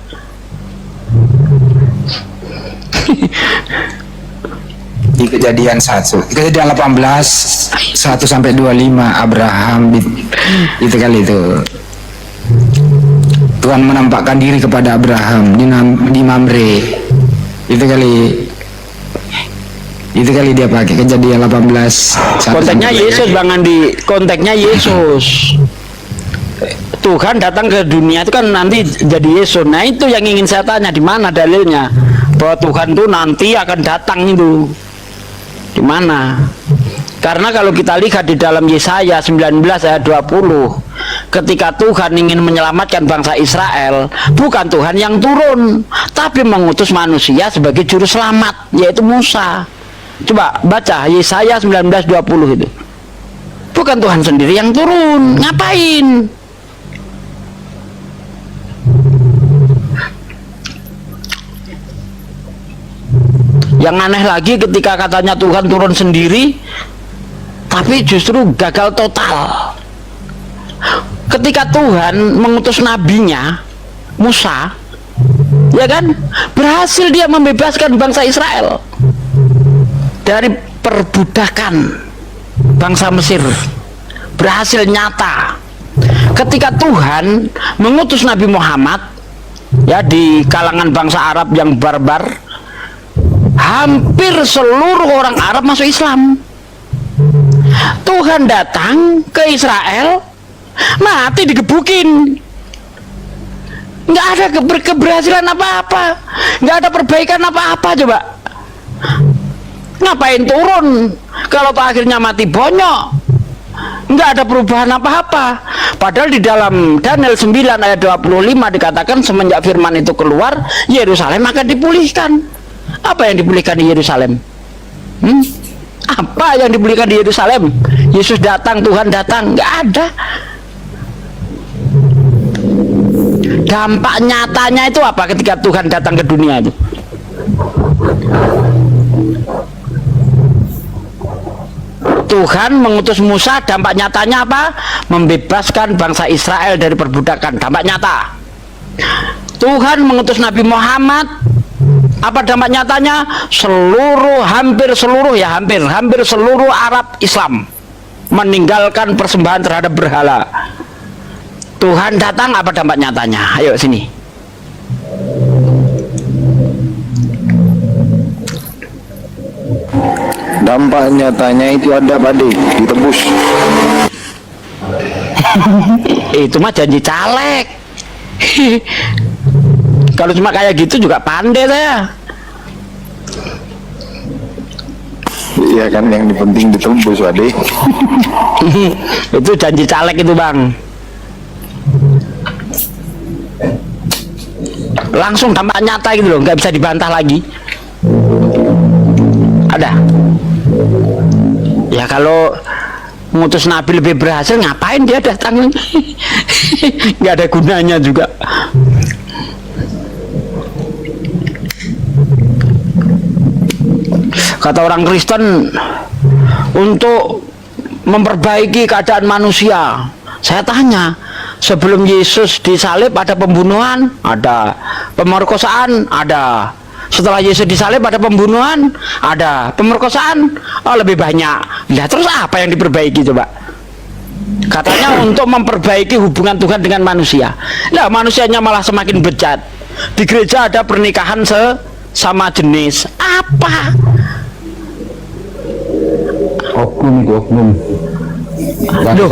Di Kejadian 18 1 sampai 25 Abraham itu kali itu. Tuhan menampakkan diri kepada Abraham di Mamre. Itu kali dia pakai Kejadian 18. Konteksnya Yesus, Bang Andi. Konteksnya Yesus. Tuhan datang ke dunia itu kan nanti jadi Yesus. Nah, itu yang ingin saya tanya, di mana dalilnya bahwa Tuhan itu nanti akan datang itu? Di mana? Karena kalau kita lihat di dalam Yesaya 19 ayat 20, ketika Tuhan ingin menyelamatkan bangsa Israel, bukan Tuhan yang turun, tapi mengutus manusia sebagai juru selamat, yaitu Musa. Coba baca Yesaya 19:20 itu. Bukan Tuhan sendiri yang turun. Ngapain? Yang aneh lagi ketika katanya Tuhan turun sendiri, tapi justru gagal total. Ketika Tuhan mengutus nabinya Musa, ya kan, berhasil dia membebaskan bangsa Israel dari perbudakan bangsa Mesir. Berhasil nyata. Ketika Tuhan mengutus Nabi Muhammad, ya, di kalangan bangsa Arab yang barbar, hampir seluruh orang Arab masuk Islam. Tuhan datang ke Israel, mati digebukin. Nggak ada keberhasilan apa-apa, nggak ada perbaikan apa-apa. Coba, ngapain turun kalau akhirnya mati bonyok? Nggak ada perubahan apa-apa. Padahal di dalam Daniel 9 ayat 25 dikatakan semenjak firman itu keluar, Yerusalem akan dipulihkan. Apa yang dipulihkan di Yerusalem? Apa yang diberikan di Yerusalem? Yesus datang, Tuhan datang, nggak ada. Dampak nyatanya itu apa ketika Tuhan datang ke dunia itu? Tuhan mengutus Musa, dampak nyatanya apa? Membebaskan bangsa Israel dari perbudakan, dampak nyata. Tuhan mengutus Nabi Muhammad, apa dampak nyatanya? Hampir seluruh Arab Islam meninggalkan persembahan terhadap berhala. Tuhan datang, apa dampak nyatanya? Ayo sini. Dampak nyatanya itu ada pade, ditebus. Itu mah janji caleg. Kalau cuma kayak gitu juga pandai saya. Iya kan, yang penting ditebus pade. Itu janji caleg itu bang. Langsung dampak nyata gitu loh, nggak bisa dibantah lagi. Ada. Ya kalau ngutus Nabi lebih berhasil, ngapain dia datang? Nggak ada gunanya juga. Kata orang Kristen, untuk memperbaiki keadaan manusia. Saya tanya, sebelum Yesus disalib ada pembunuhan? Ada. Pemerkosaan? Ada. Setelah Yesus disalib ada pembunuhan? Ada. Pemerkosaan? Oh, lebih banyak. Nah, terus apa yang diperbaiki coba? Katanya untuk memperbaiki hubungan Tuhan dengan manusia. Nah, manusianya malah semakin bejat. Di gereja ada pernikahan sesama jenis. Apa? Oknum. Loh,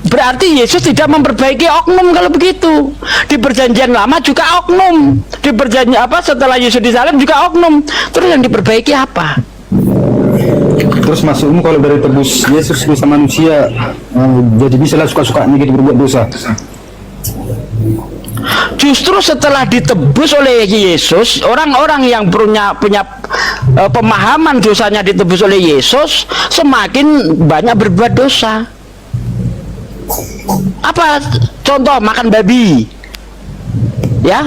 berarti Yesus tidak memperbaiki oknum kalau begitu. Di perjanjian lama juga oknum. Di perjanjian setelah Yesus disalib juga oknum. Terus yang diperbaiki apa? Terus maksudmu kalau dari tebus Yesus bisa manusia, jadi bisa lah suka-sukanya gitu berbuat dosa? Justru setelah ditebus oleh Yesus, orang-orang yang punya pemahaman dosanya ditebus oleh Yesus semakin banyak berbuat dosa. Apa contoh? Makan babi. Ya,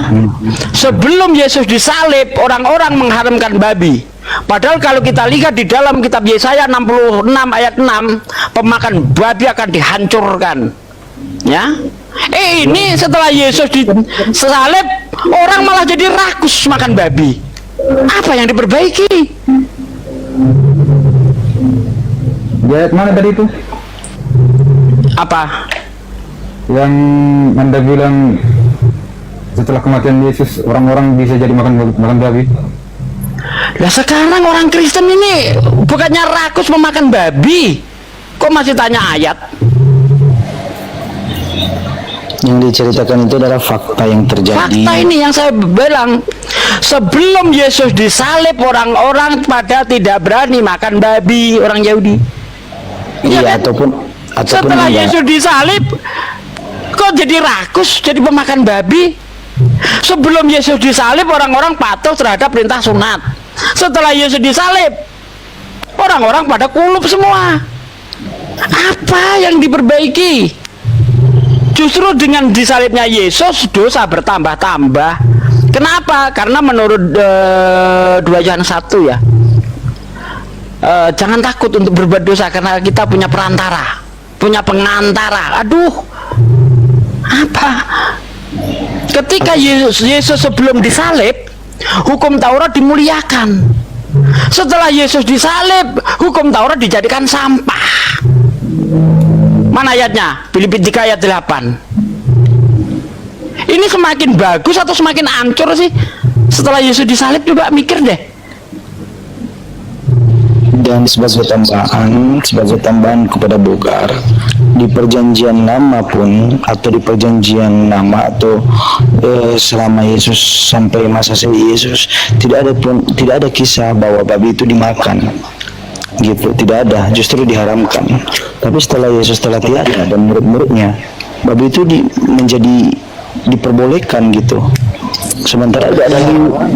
sebelum Yesus disalib orang-orang mengharamkan babi. Padahal kalau kita lihat di dalam kitab Yesaya 66 ayat 6, pemakan babi akan dihancurkan. Ya, ini setelah Yesus disalib orang malah jadi rakus makan babi. Apa yang diperbaiki? Di ayat mana tadi itu? Apa? Yang Anda bilang setelah kematian Yesus orang-orang bisa jadi makan babi. Nah sekarang orang Kristen ini bukannya rakus memakan babi, kok masih tanya ayat? Yang diceritakan itu adalah fakta yang terjadi. Fakta ini yang saya bilang, sebelum Yesus disalib orang-orang pada tidak berani makan babi, orang Yahudi. Iya, kan? ataupun setelah enggak. Yesus disalib kok jadi rakus, jadi pemakan babi. Sebelum Yesus disalib orang-orang patuh terhadap perintah sunat. Setelah Yesus disalib orang-orang pada kulup semua. Apa yang diperbaiki? Justru dengan disalibnya Yesus dosa bertambah-tambah. Kenapa? Karena menurut 2 Yohanes 1 ya, jangan takut untuk berbuat dosa karena kita punya perantara, punya pengantara. Aduh, apa? Ketika Yesus sebelum disalib, hukum Taurat dimuliakan. Setelah Yesus disalib, hukum Taurat dijadikan sampah. Mana ayatnya? Filipi 3 ayat 8. Ini semakin bagus atau semakin hancur sih? Setelah Yesus disalib, coba mikir deh. Dan sebagai tambahan kepada Bogar, di perjanjian lama pun atau di perjanjian lama atau selama Yesus sampai masa Yesus tidak ada kisah bahwa babi itu dimakan. Gitu, tidak ada, justru diharamkan. Tapi setelah Yesus telah tiada dan murid-muridnya, babi itu diperbolehkan gitu. sementara ada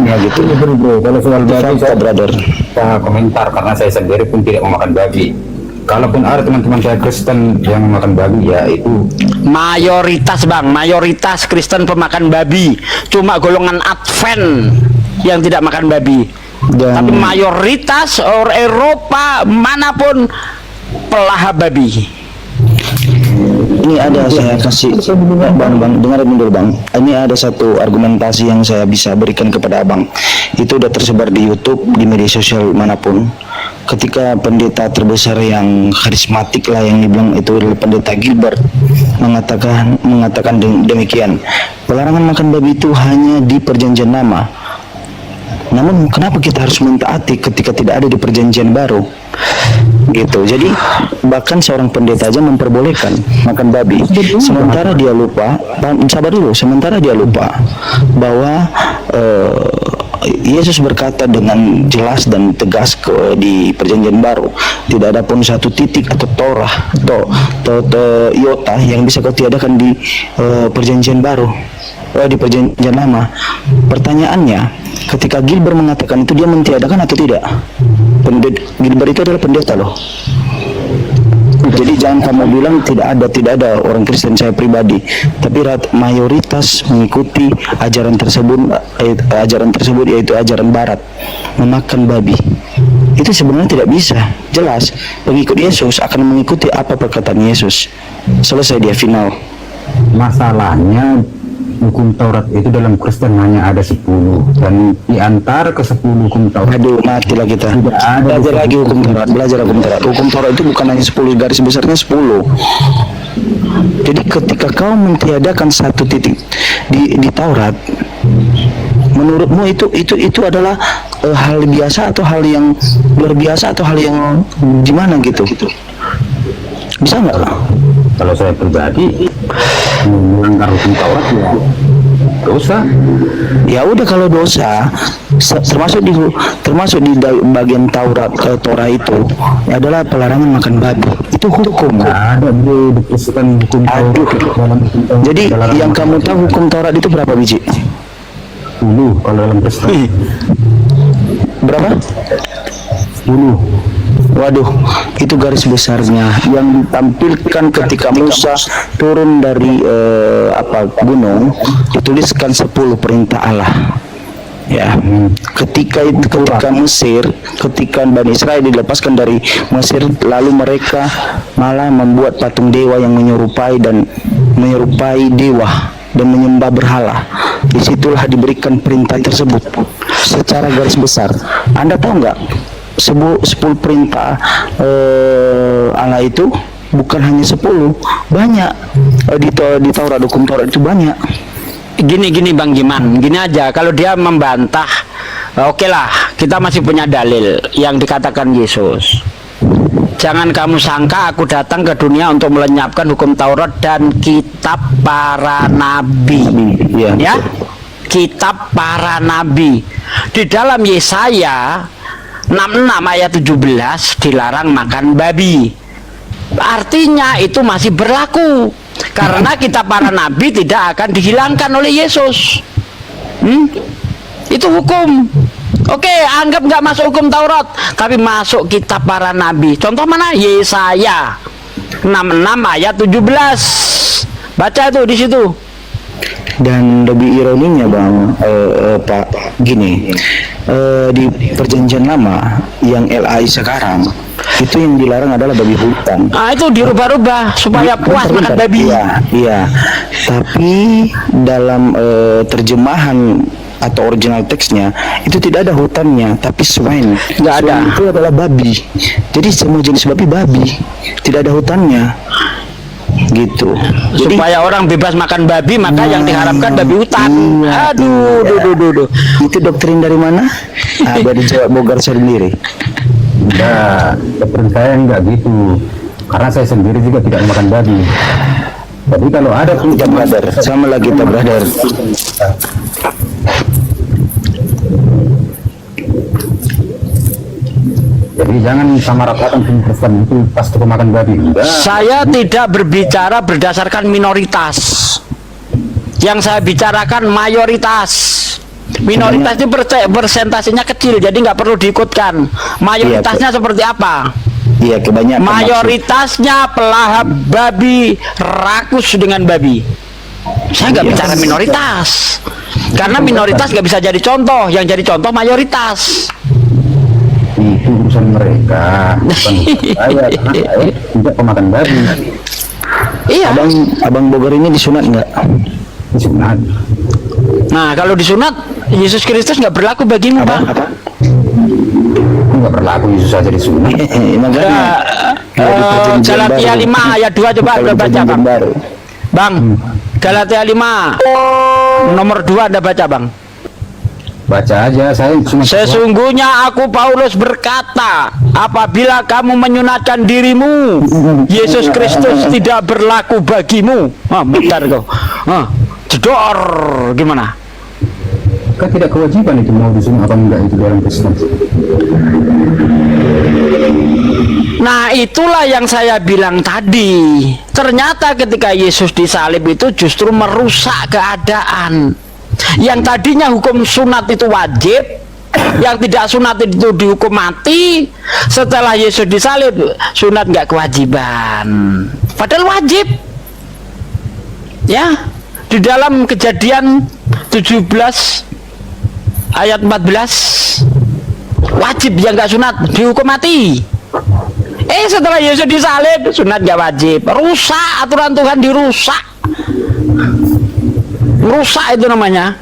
ya gitu. Bro, kalau soal babi Fakta, brother. saya komentar karena saya sendiri pun tidak memakan babi. Kalaupun ada teman-teman saya Kristen yang memakan babi, ya itu Mayoritas bang, mayoritas Kristen pemakan babi. Cuma golongan Advent yang tidak makan babi. Dan Tapi mayoritas orang Eropa manapun pelaha babi. ini ada saya kasih bang dengarin dulu bang. Ini ada satu argumentasi yang saya bisa berikan kepada abang. Itu udah tersebar di YouTube, di media sosial manapun. Ketika pendeta terbesar yang karismatik lah yang dibilang itu adalah pendeta Gilbert mengatakan demikian. Pelarangan makan babi itu hanya di perjanjian lama. Namun kenapa kita harus mentaati ketika tidak ada di perjanjian baru? Gitu. Jadi bahkan seorang pendeta aja memperbolehkan makan babi. Sementara dia lupa, sabar dulu, sementara dia lupa bahwa Yesus berkata dengan jelas dan tegas di perjanjian baru, tidak ada pun satu titik atau Torah atau iota yang bisa kau tiadakan di perjanjian baru, di perjanjian lama. Pertanyaannya, ketika Gilbert mengatakan itu, dia mentiadakan atau tidak? Gilbert itu adalah pendeta loh. Jadi jangan kamu bilang tidak ada orang Kristen, saya pribadi, tapi mayoritas mengikuti ajaran tersebut yaitu ajaran Barat, memakan babi. Itu sebenarnya tidak bisa. Jelas pengikut Yesus akan mengikuti apa perkataan Yesus. Selesai dia, final. masalahnya hukum Taurat itu dalam Kristen hanya ada 10, dan di antara ke 10 hukum Taurat, Aduh, matilah kita. tidak ada Belajar lagi hukum Taurat, belajar hukum Taurat. Hukum Taurat itu bukan hanya 10, garis besarnya 10. Jadi ketika kau mentiadakan satu titik di Taurat, menurutmu itu adalah hal biasa atau hal yang luar biasa atau hal yang gimana gitu? Bisa nggak? kalau saya pribadi melanggar hukum Taurat ya dosa. Ya udah, kalau dosa termasuk di bagian Torah itu adalah pelarangan makan babi. Itu hukum. Nggak ada bro dikhususkan hukum Taurat dalam hukum Taurat. Jadi Dalam yang kamu tahu hukum Taurat itu berapa biji? 10 kalau dalam Kristen. Berapa? 10. Waduh, itu garis besarnya yang ditampilkan ketika Musa turun dari gunung, dituliskan 10 perintah Allah. Ya, ketika Mesir, ketika Bani Israel dilepaskan dari Mesir, lalu mereka malah membuat patung dewa yang menyerupai dewa dan menyembah berhala. Disitulah diberikan perintah tersebut secara garis besar. Anda tahu nggak? 10 perintah Allah itu bukan hanya 10, banyak. Di Taurat, hukum Taurat itu banyak. Gini Bang Giman, gini aja, kalau dia membantah, oke lah, kita masih punya dalil yang dikatakan Yesus. Jangan kamu sangka aku datang ke dunia untuk melenyapkan hukum Taurat dan kitab para nabi. Ya, kitab para nabi. Di dalam Yesaya 66 ayat 17 dilarang makan babi. Artinya itu masih berlaku karena kitab para nabi tidak akan dihilangkan oleh Yesus. Itu hukum. Oke, anggap nggak masuk hukum Taurat, tapi masuk kitab para nabi. Contoh mana? Yesaya 66 ayat 17. Baca itu di situ. Dan lebih ironinya Pak, gini, di perjanjian lama yang LAI sekarang itu yang dilarang adalah babi hutan. Itu dirubah-rubah supaya puas makan babi. Iya. Tapi dalam terjemahan atau original teksnya itu tidak ada hutannya, tapi swine. Nggak ada. Swine itu adalah babi. Jadi semua jenis babi, tidak ada hutannya. Gitu. Jadi, supaya orang bebas makan babi, maka yang diharapkan babi hutan. Aduh. Itu doktrin dari mana? Dari Jawa Bogar sendiri. Enggak, doktrin saya enggak gitu. Karena saya sendiri juga tidak makan babi. Jadi kalau ada Kita brother, sama lagi kita brother. Jadi jangan sama ratakan Kristen itu pasti pemakan babi. Enggak. Saya tidak berbicara berdasarkan minoritas. Yang saya bicarakan mayoritas. Minoritas itu persentasenya kecil, jadi nggak perlu diikutkan. Mayoritasnya seperti apa? Iya, kebanyakan. Mayoritasnya pelahap babi, rakus dengan babi. Saya nggak bicara minoritas, karena minoritas nggak bisa jadi contoh. Yang jadi contoh mayoritas. Itu urusan mereka, bukan urusan saya, karena saya tidak pemakan babi. Iya. Abang Bogor ini disunat nggak? Disunat. Nah, kalau disunat, Yesus Kristus nggak berlaku bagimu, Pak. Nggak berlaku, Yesus saja disunat. Galatia 5 ayat 2 coba Anda baca, Bang. Bang, Galatia 5 nomor 2 Anda baca, Bang. Baca aja, saya cuma Sesungguhnya aku Paulus berkata, apabila kamu menyunatkan dirimu, Yesus Kristus tidak berlaku bagimu. Bentar kau. Jedor, gimana? kan tidak kewajiban itu mau disunat apa enggak itu dalam Kristen. Nah, itulah yang saya bilang tadi. Ternyata ketika Yesus disalib itu justru merusak keadaan. Yang tadinya hukum sunat itu wajib, yang tidak sunat itu dihukum mati. Setelah Yesus disalib, sunat nggak kewajiban, padahal wajib. Ya, di dalam Kejadian 17 ayat 14, wajib yang nggak sunat dihukum mati. Setelah Yesus disalib, sunat nggak wajib. Rusak, aturan Tuhan dirusak. Rusak itu namanya.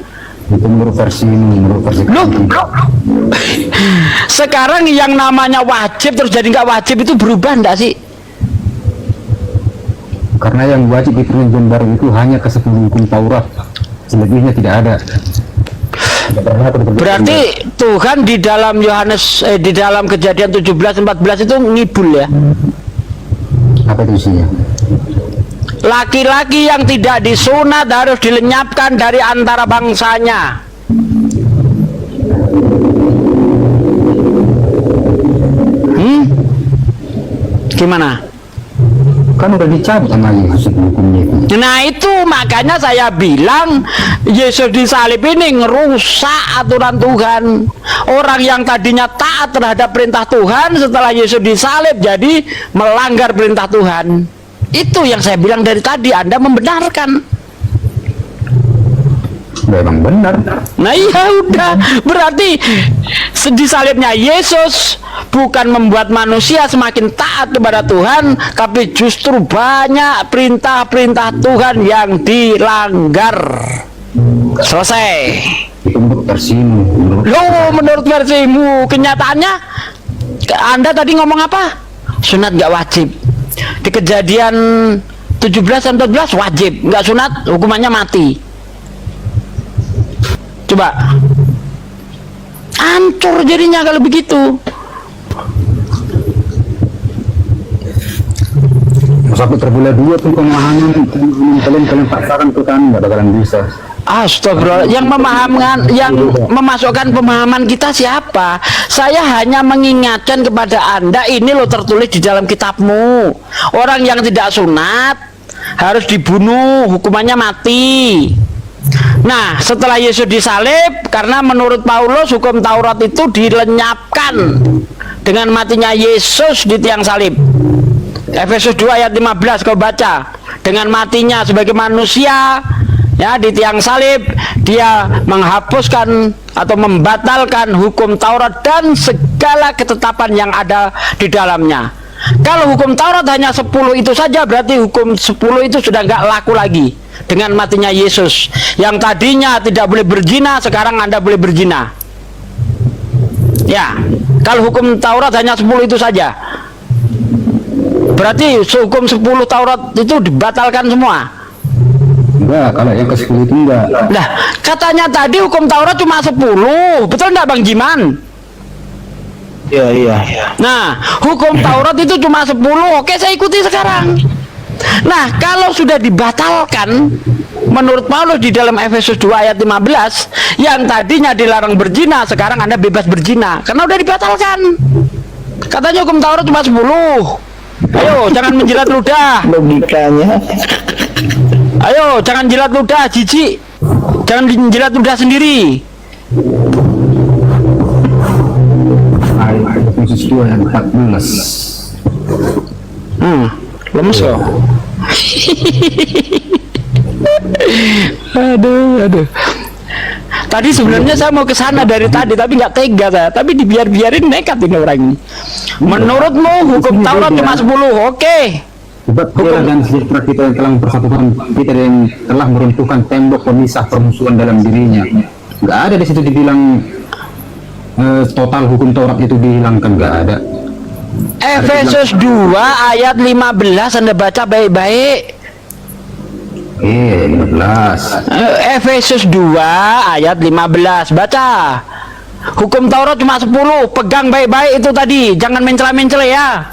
Itu menurut versi ini, menurut versi Loh, sekarang yang namanya wajib terus jadi nggak wajib itu berubah enggak sih? Karena yang wajib di Perjanjian Baru itu hanya ke-10 hukum Taurat, selebihnya tidak ada. Berarti Tuhan di dalam di dalam Kejadian 17:14 itu ngibul ya? Apa itu isinya? Laki-laki yang tidak disunat harus dilenyapkan dari antara bangsanya. Gimana? Kan udah dicabut sama Yesus hukumnya itu. Nah itu makanya saya bilang Yesus disalib ini ngerusak aturan Tuhan. Orang yang tadinya taat terhadap perintah Tuhan setelah Yesus disalib jadi melanggar perintah Tuhan. Itu yang saya bilang dari tadi, Anda membenarkan. Memang benar. Nah iya udah, berarti disalibnya Yesus bukan membuat manusia semakin taat kepada Tuhan, tapi justru banyak perintah-perintah Tuhan yang dilanggar. Selesai. Itu menurut versimu. Menurut versimu, kenyataannya Anda tadi ngomong apa? Sunat nggak wajib. Di Kejadian 17:14 wajib, nggak sunat hukumannya mati. Coba hancur jadinya kalau begitu. Sampai terbelah dua tuh pemahaman kalian paksakan ke kami nggak bakalan bisa. Astagfirullah, yang memasukkan pemahaman kita siapa? Saya hanya mengingatkan kepada Anda, ini loh tertulis di dalam kitabmu. Orang yang tidak sunat harus dibunuh, hukumannya mati. Nah, setelah Yesus disalib, karena menurut Paulus hukum Taurat itu dilenyapkan dengan matinya Yesus di tiang salib. Efesus 2 ayat 15 kau baca. Dengan matinya sebagai manusia ya di tiang salib, dia menghapuskan atau membatalkan hukum Taurat dan segala ketetapan yang ada di dalamnya. Kalau hukum Taurat hanya 10 itu saja, berarti hukum 10 itu sudah nggak laku lagi dengan matinya Yesus. Yang tadinya tidak boleh berzina, sekarang Anda boleh berzina. Ya, kalau hukum Taurat hanya 10 itu saja, berarti hukum 10 Taurat itu dibatalkan semua. Enggak, kalau yang ke-10 itu enggak. Nah, katanya tadi hukum Taurat cuma 10, betul enggak Bang Jiman? Iya. Nah, hukum Taurat itu cuma 10, oke saya ikuti sekarang. Nah, kalau sudah dibatalkan, menurut Paulus di dalam Efesus 2 ayat 15, yang tadinya dilarang berzina, sekarang Anda bebas berzina, karena udah dibatalkan. Katanya hukum Taurat cuma 10. Ayo, jangan menjilat ludah. Logikanya. Ayo, jangan jilat ludah, jijik. Jangan jilat ludah sendiri. Ayat Efesus 2 ayat 14. Lemes loh. Aduh. Tadi sebenarnya saya mau ke sana dari tadi, tapi nggak tega saya. Tapi dibiarin nekat ini orang ini. Menurutmu hukum Taurat cuma 10, oke? Sebab dialah dan sejahtera kita yang telah mempersatukan kita dan telah meruntuhkan tembok pemisah permusuhan dalam dirinya. Nggak ada di situ dibilang total hukum Taurat itu dihilangkan, nggak ada. Efesus 2 ayat 15 Anda baca baik-baik. 15. Efesus 2 ayat 15 baca. Hukum Taurat cuma 10, pegang baik-baik itu tadi, jangan mencela-mencela ya.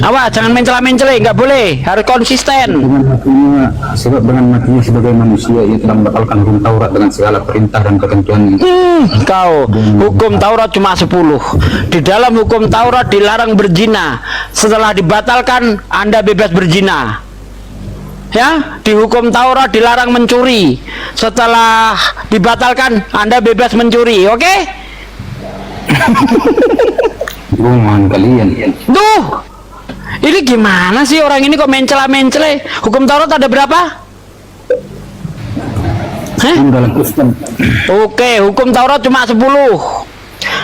Awas, jangan mencela-mencela, nggak boleh, harus konsisten. Sebab dengan matinya sebagai manusia ia telah membatalkan hukum Taurat dengan segala perintah dan ketentuan. Kau, hukum Taurat cuma 10. Di dalam hukum Taurat dilarang berzina. Setelah dibatalkan, Anda bebas berzina. Ya, di hukum Taurat dilarang mencuri. Setelah dibatalkan, Anda bebas mencuri. Oke? Hubungan kalian. Duh, ini gimana sih orang ini kok mencela-mencela? Hukum Taurat ada berapa? Dalam Kristen. Oke, hukum Taurat cuma 10.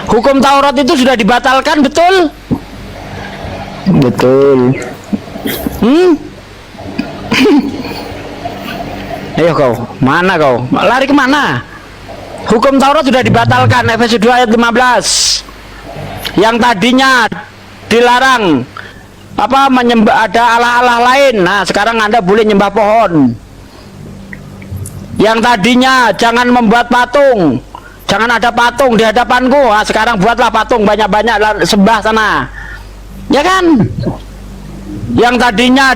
Hukum Taurat itu sudah dibatalkan, betul? Betul. Ayo kau, mana kau? Lari kemana? Hukum Taurat sudah dibatalkan, Efesus 2 ayat 15. Yang tadinya dilarang menyembah ada Allah-Allah lain. Nah, sekarang Anda boleh nyembah pohon. Yang tadinya jangan membuat patung, jangan ada patung di hadapanku. Nah, sekarang buatlah patung banyak-banyak, sembah sana. Ya kan? Yang tadinya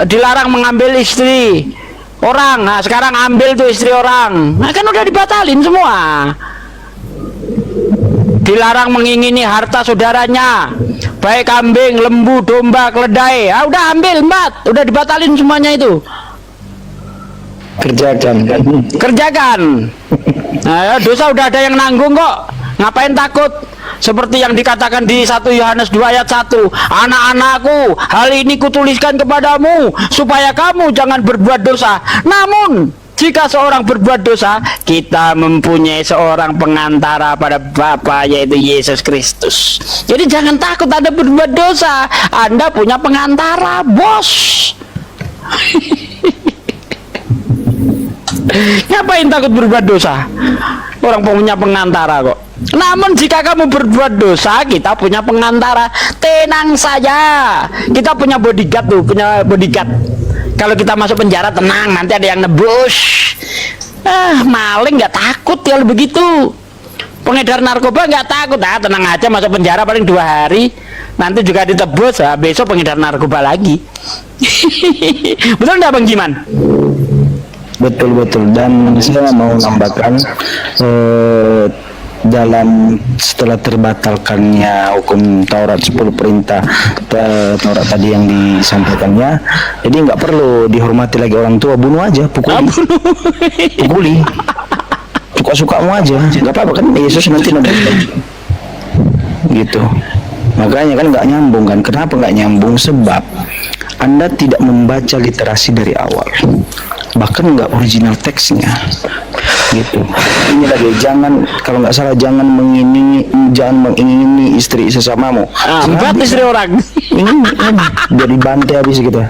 dilarang mengambil istri orang, nah sekarang ambil tuh istri orang. Nah, kan udah dibatalin semua. Dilarang mengingini harta saudaranya, baik kambing, lembu, domba, keledai. Ah, udah ambil, Mbak. Udah dibatalin semuanya itu. Kerjakan. Nah, dosa udah ada yang nanggung kok. Ngapain takut? Seperti yang dikatakan di 1 Yohanes 2 ayat 1. Anak-anakku, hal ini kutuliskan kepadamu supaya kamu jangan berbuat dosa. Namun jika seorang berbuat dosa, kita mempunyai seorang pengantara pada Bapa, yaitu Yesus Kristus. Jadi jangan takut Anda berbuat dosa. Anda punya pengantara, bos. Ngapain takut berbuat dosa? Orang punya pengantara kok. Namun jika kamu berbuat dosa, kita punya pengantara. Tenang saja. Kita punya bodyguard tuh, punya bodyguard. Kalau kita masuk penjara, tenang, nanti ada yang nebus. Maling nggak takut kalau begitu. Pengedar narkoba nggak takut. Tenang aja, masuk penjara paling 2 hari. Nanti juga ditebus. Besok pengedar narkoba lagi. Betul nggak Bang Jiman? Betul. Dan saya mau nambahkan dalam setelah terbatalkannya hukum Taurat 10 perintah Taurat tadi yang disampaikannya, jadi nggak perlu dihormati lagi orang tua, bunuh aja, pukuli suka-sukamu aja, nggak apa-apa kan, Yesus nanti gitu. Makanya kan nggak nyambung kan. Kenapa nggak nyambung? Sebab Anda tidak membaca literasi dari awal, bahkan nggak original teksnya gitu. Ini lagi, jangan, kalau nggak salah, jangan mengingini istri sesamamu. Empat istri orang. Ini jadi bantai habis gitu.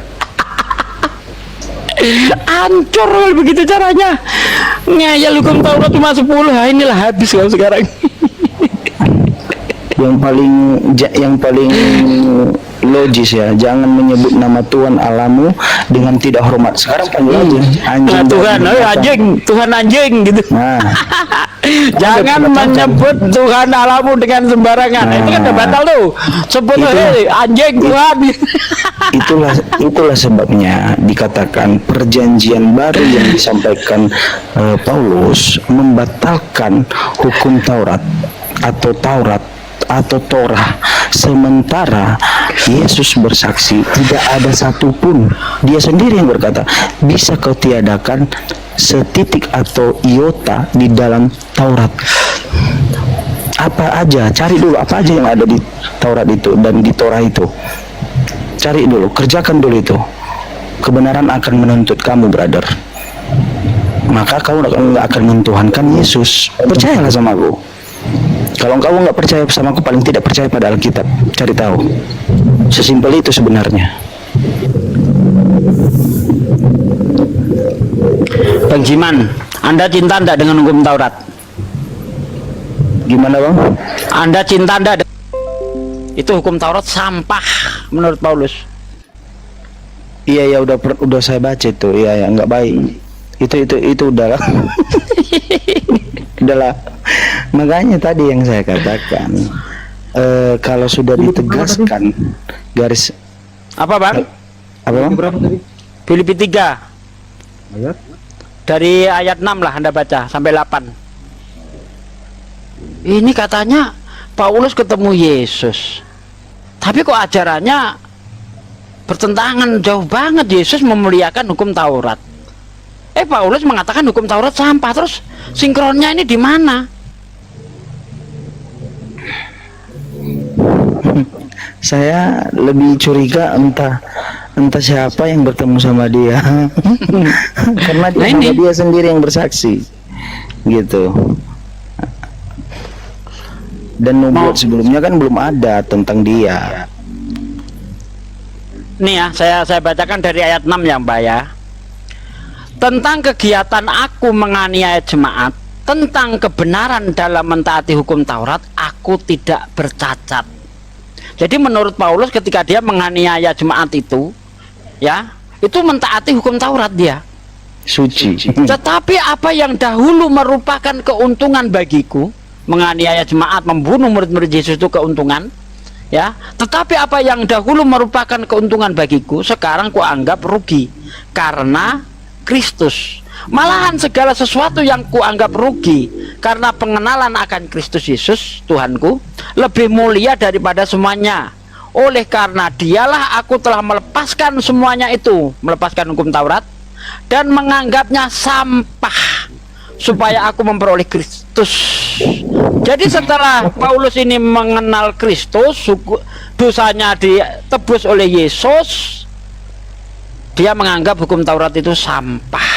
Hancur kalau begitu caranya. Ngayal hukum Taurat cuma 10. Inilah habis kalau sekarang. Yang paling logis ya, jangan menyebut nama Tuhan Allahmu dengan tidak hormat. Sekarang panggil aja anjing. Tuhan anjing gitu. Nah, jangan menyebut Tuhan Allahmu dengan sembarangan. Itu kan udah batal tuh. Sebut anjing Tuhan. Itulah sebabnya dikatakan perjanjian baru yang disampaikan Paulus membatalkan hukum Taurat atau Torah, sementara Yesus bersaksi, tidak ada satupun, dia sendiri yang berkata, bisa kau tiadakan setitik atau iota di dalam Taurat. Apa aja, cari dulu apa aja yang ada di Taurat itu dan di Torah itu. Cari dulu, kerjakan dulu itu. Kebenaran akan menuntut kamu, brother. Maka kamu nggak akan mentuhankan Yesus. Percayalah sama aku. Kalau kamu nggak percaya sama aku, paling tidak percaya pada Alkitab. Cari tahu. Sesimpel itu sebenarnya. Bang Jiman, Anda cinta enggak dengan hukum Taurat? Gimana bang? Anda cinta enggak? Itu hukum Taurat sampah menurut Paulus. Iya ya, udah saya baca itu. Iya ya, nggak baik. Itu udahlah. Udahlah. Makanya tadi yang saya katakan, kalau sudah ditegaskan garis Apa bang? apa bang? Berapa tadi? Filipi 3 Ayat? dari ayat 6 lah Anda baca sampai 8. Ini katanya Paulus ketemu Yesus, tapi kok ajarannya bertentangan jauh banget. Yesus memuliakan hukum Taurat, Paulus mengatakan hukum Taurat sampah. Terus sinkronnya ini di mana? Saya lebih curiga entah siapa yang bertemu sama dia. Karena dia, Nah, ini. dia sendiri yang bersaksi gitu. Dan nubuat sebelumnya kan belum ada tentang dia. Nih ya, saya bacakan dari ayat 6 ya Mbak ya. Tentang kegiatan aku menganiaya jemaat, tentang kebenaran dalam mentaati hukum Taurat, aku tidak bercacat. Jadi menurut Paulus ketika dia menganiaya jemaat itu, ya, itu mentaati hukum Taurat dia. Suci. Tetapi apa yang dahulu merupakan keuntungan bagiku, menganiaya jemaat, membunuh murid-murid Yesus itu keuntungan, ya. Tetapi apa yang dahulu merupakan keuntungan bagiku, sekarang kuanggap rugi karena Kristus. Malahan segala sesuatu yang kuanggap rugi karena pengenalan akan Kristus Yesus Tuhanku lebih mulia daripada semuanya. Oleh karena dialah aku telah melepaskan semuanya itu, melepaskan hukum Taurat dan menganggapnya sampah supaya aku memperoleh Kristus. Jadi setelah Paulus ini mengenal Kristus, dosanya ditebus oleh Yesus, dia menganggap hukum Taurat itu sampah.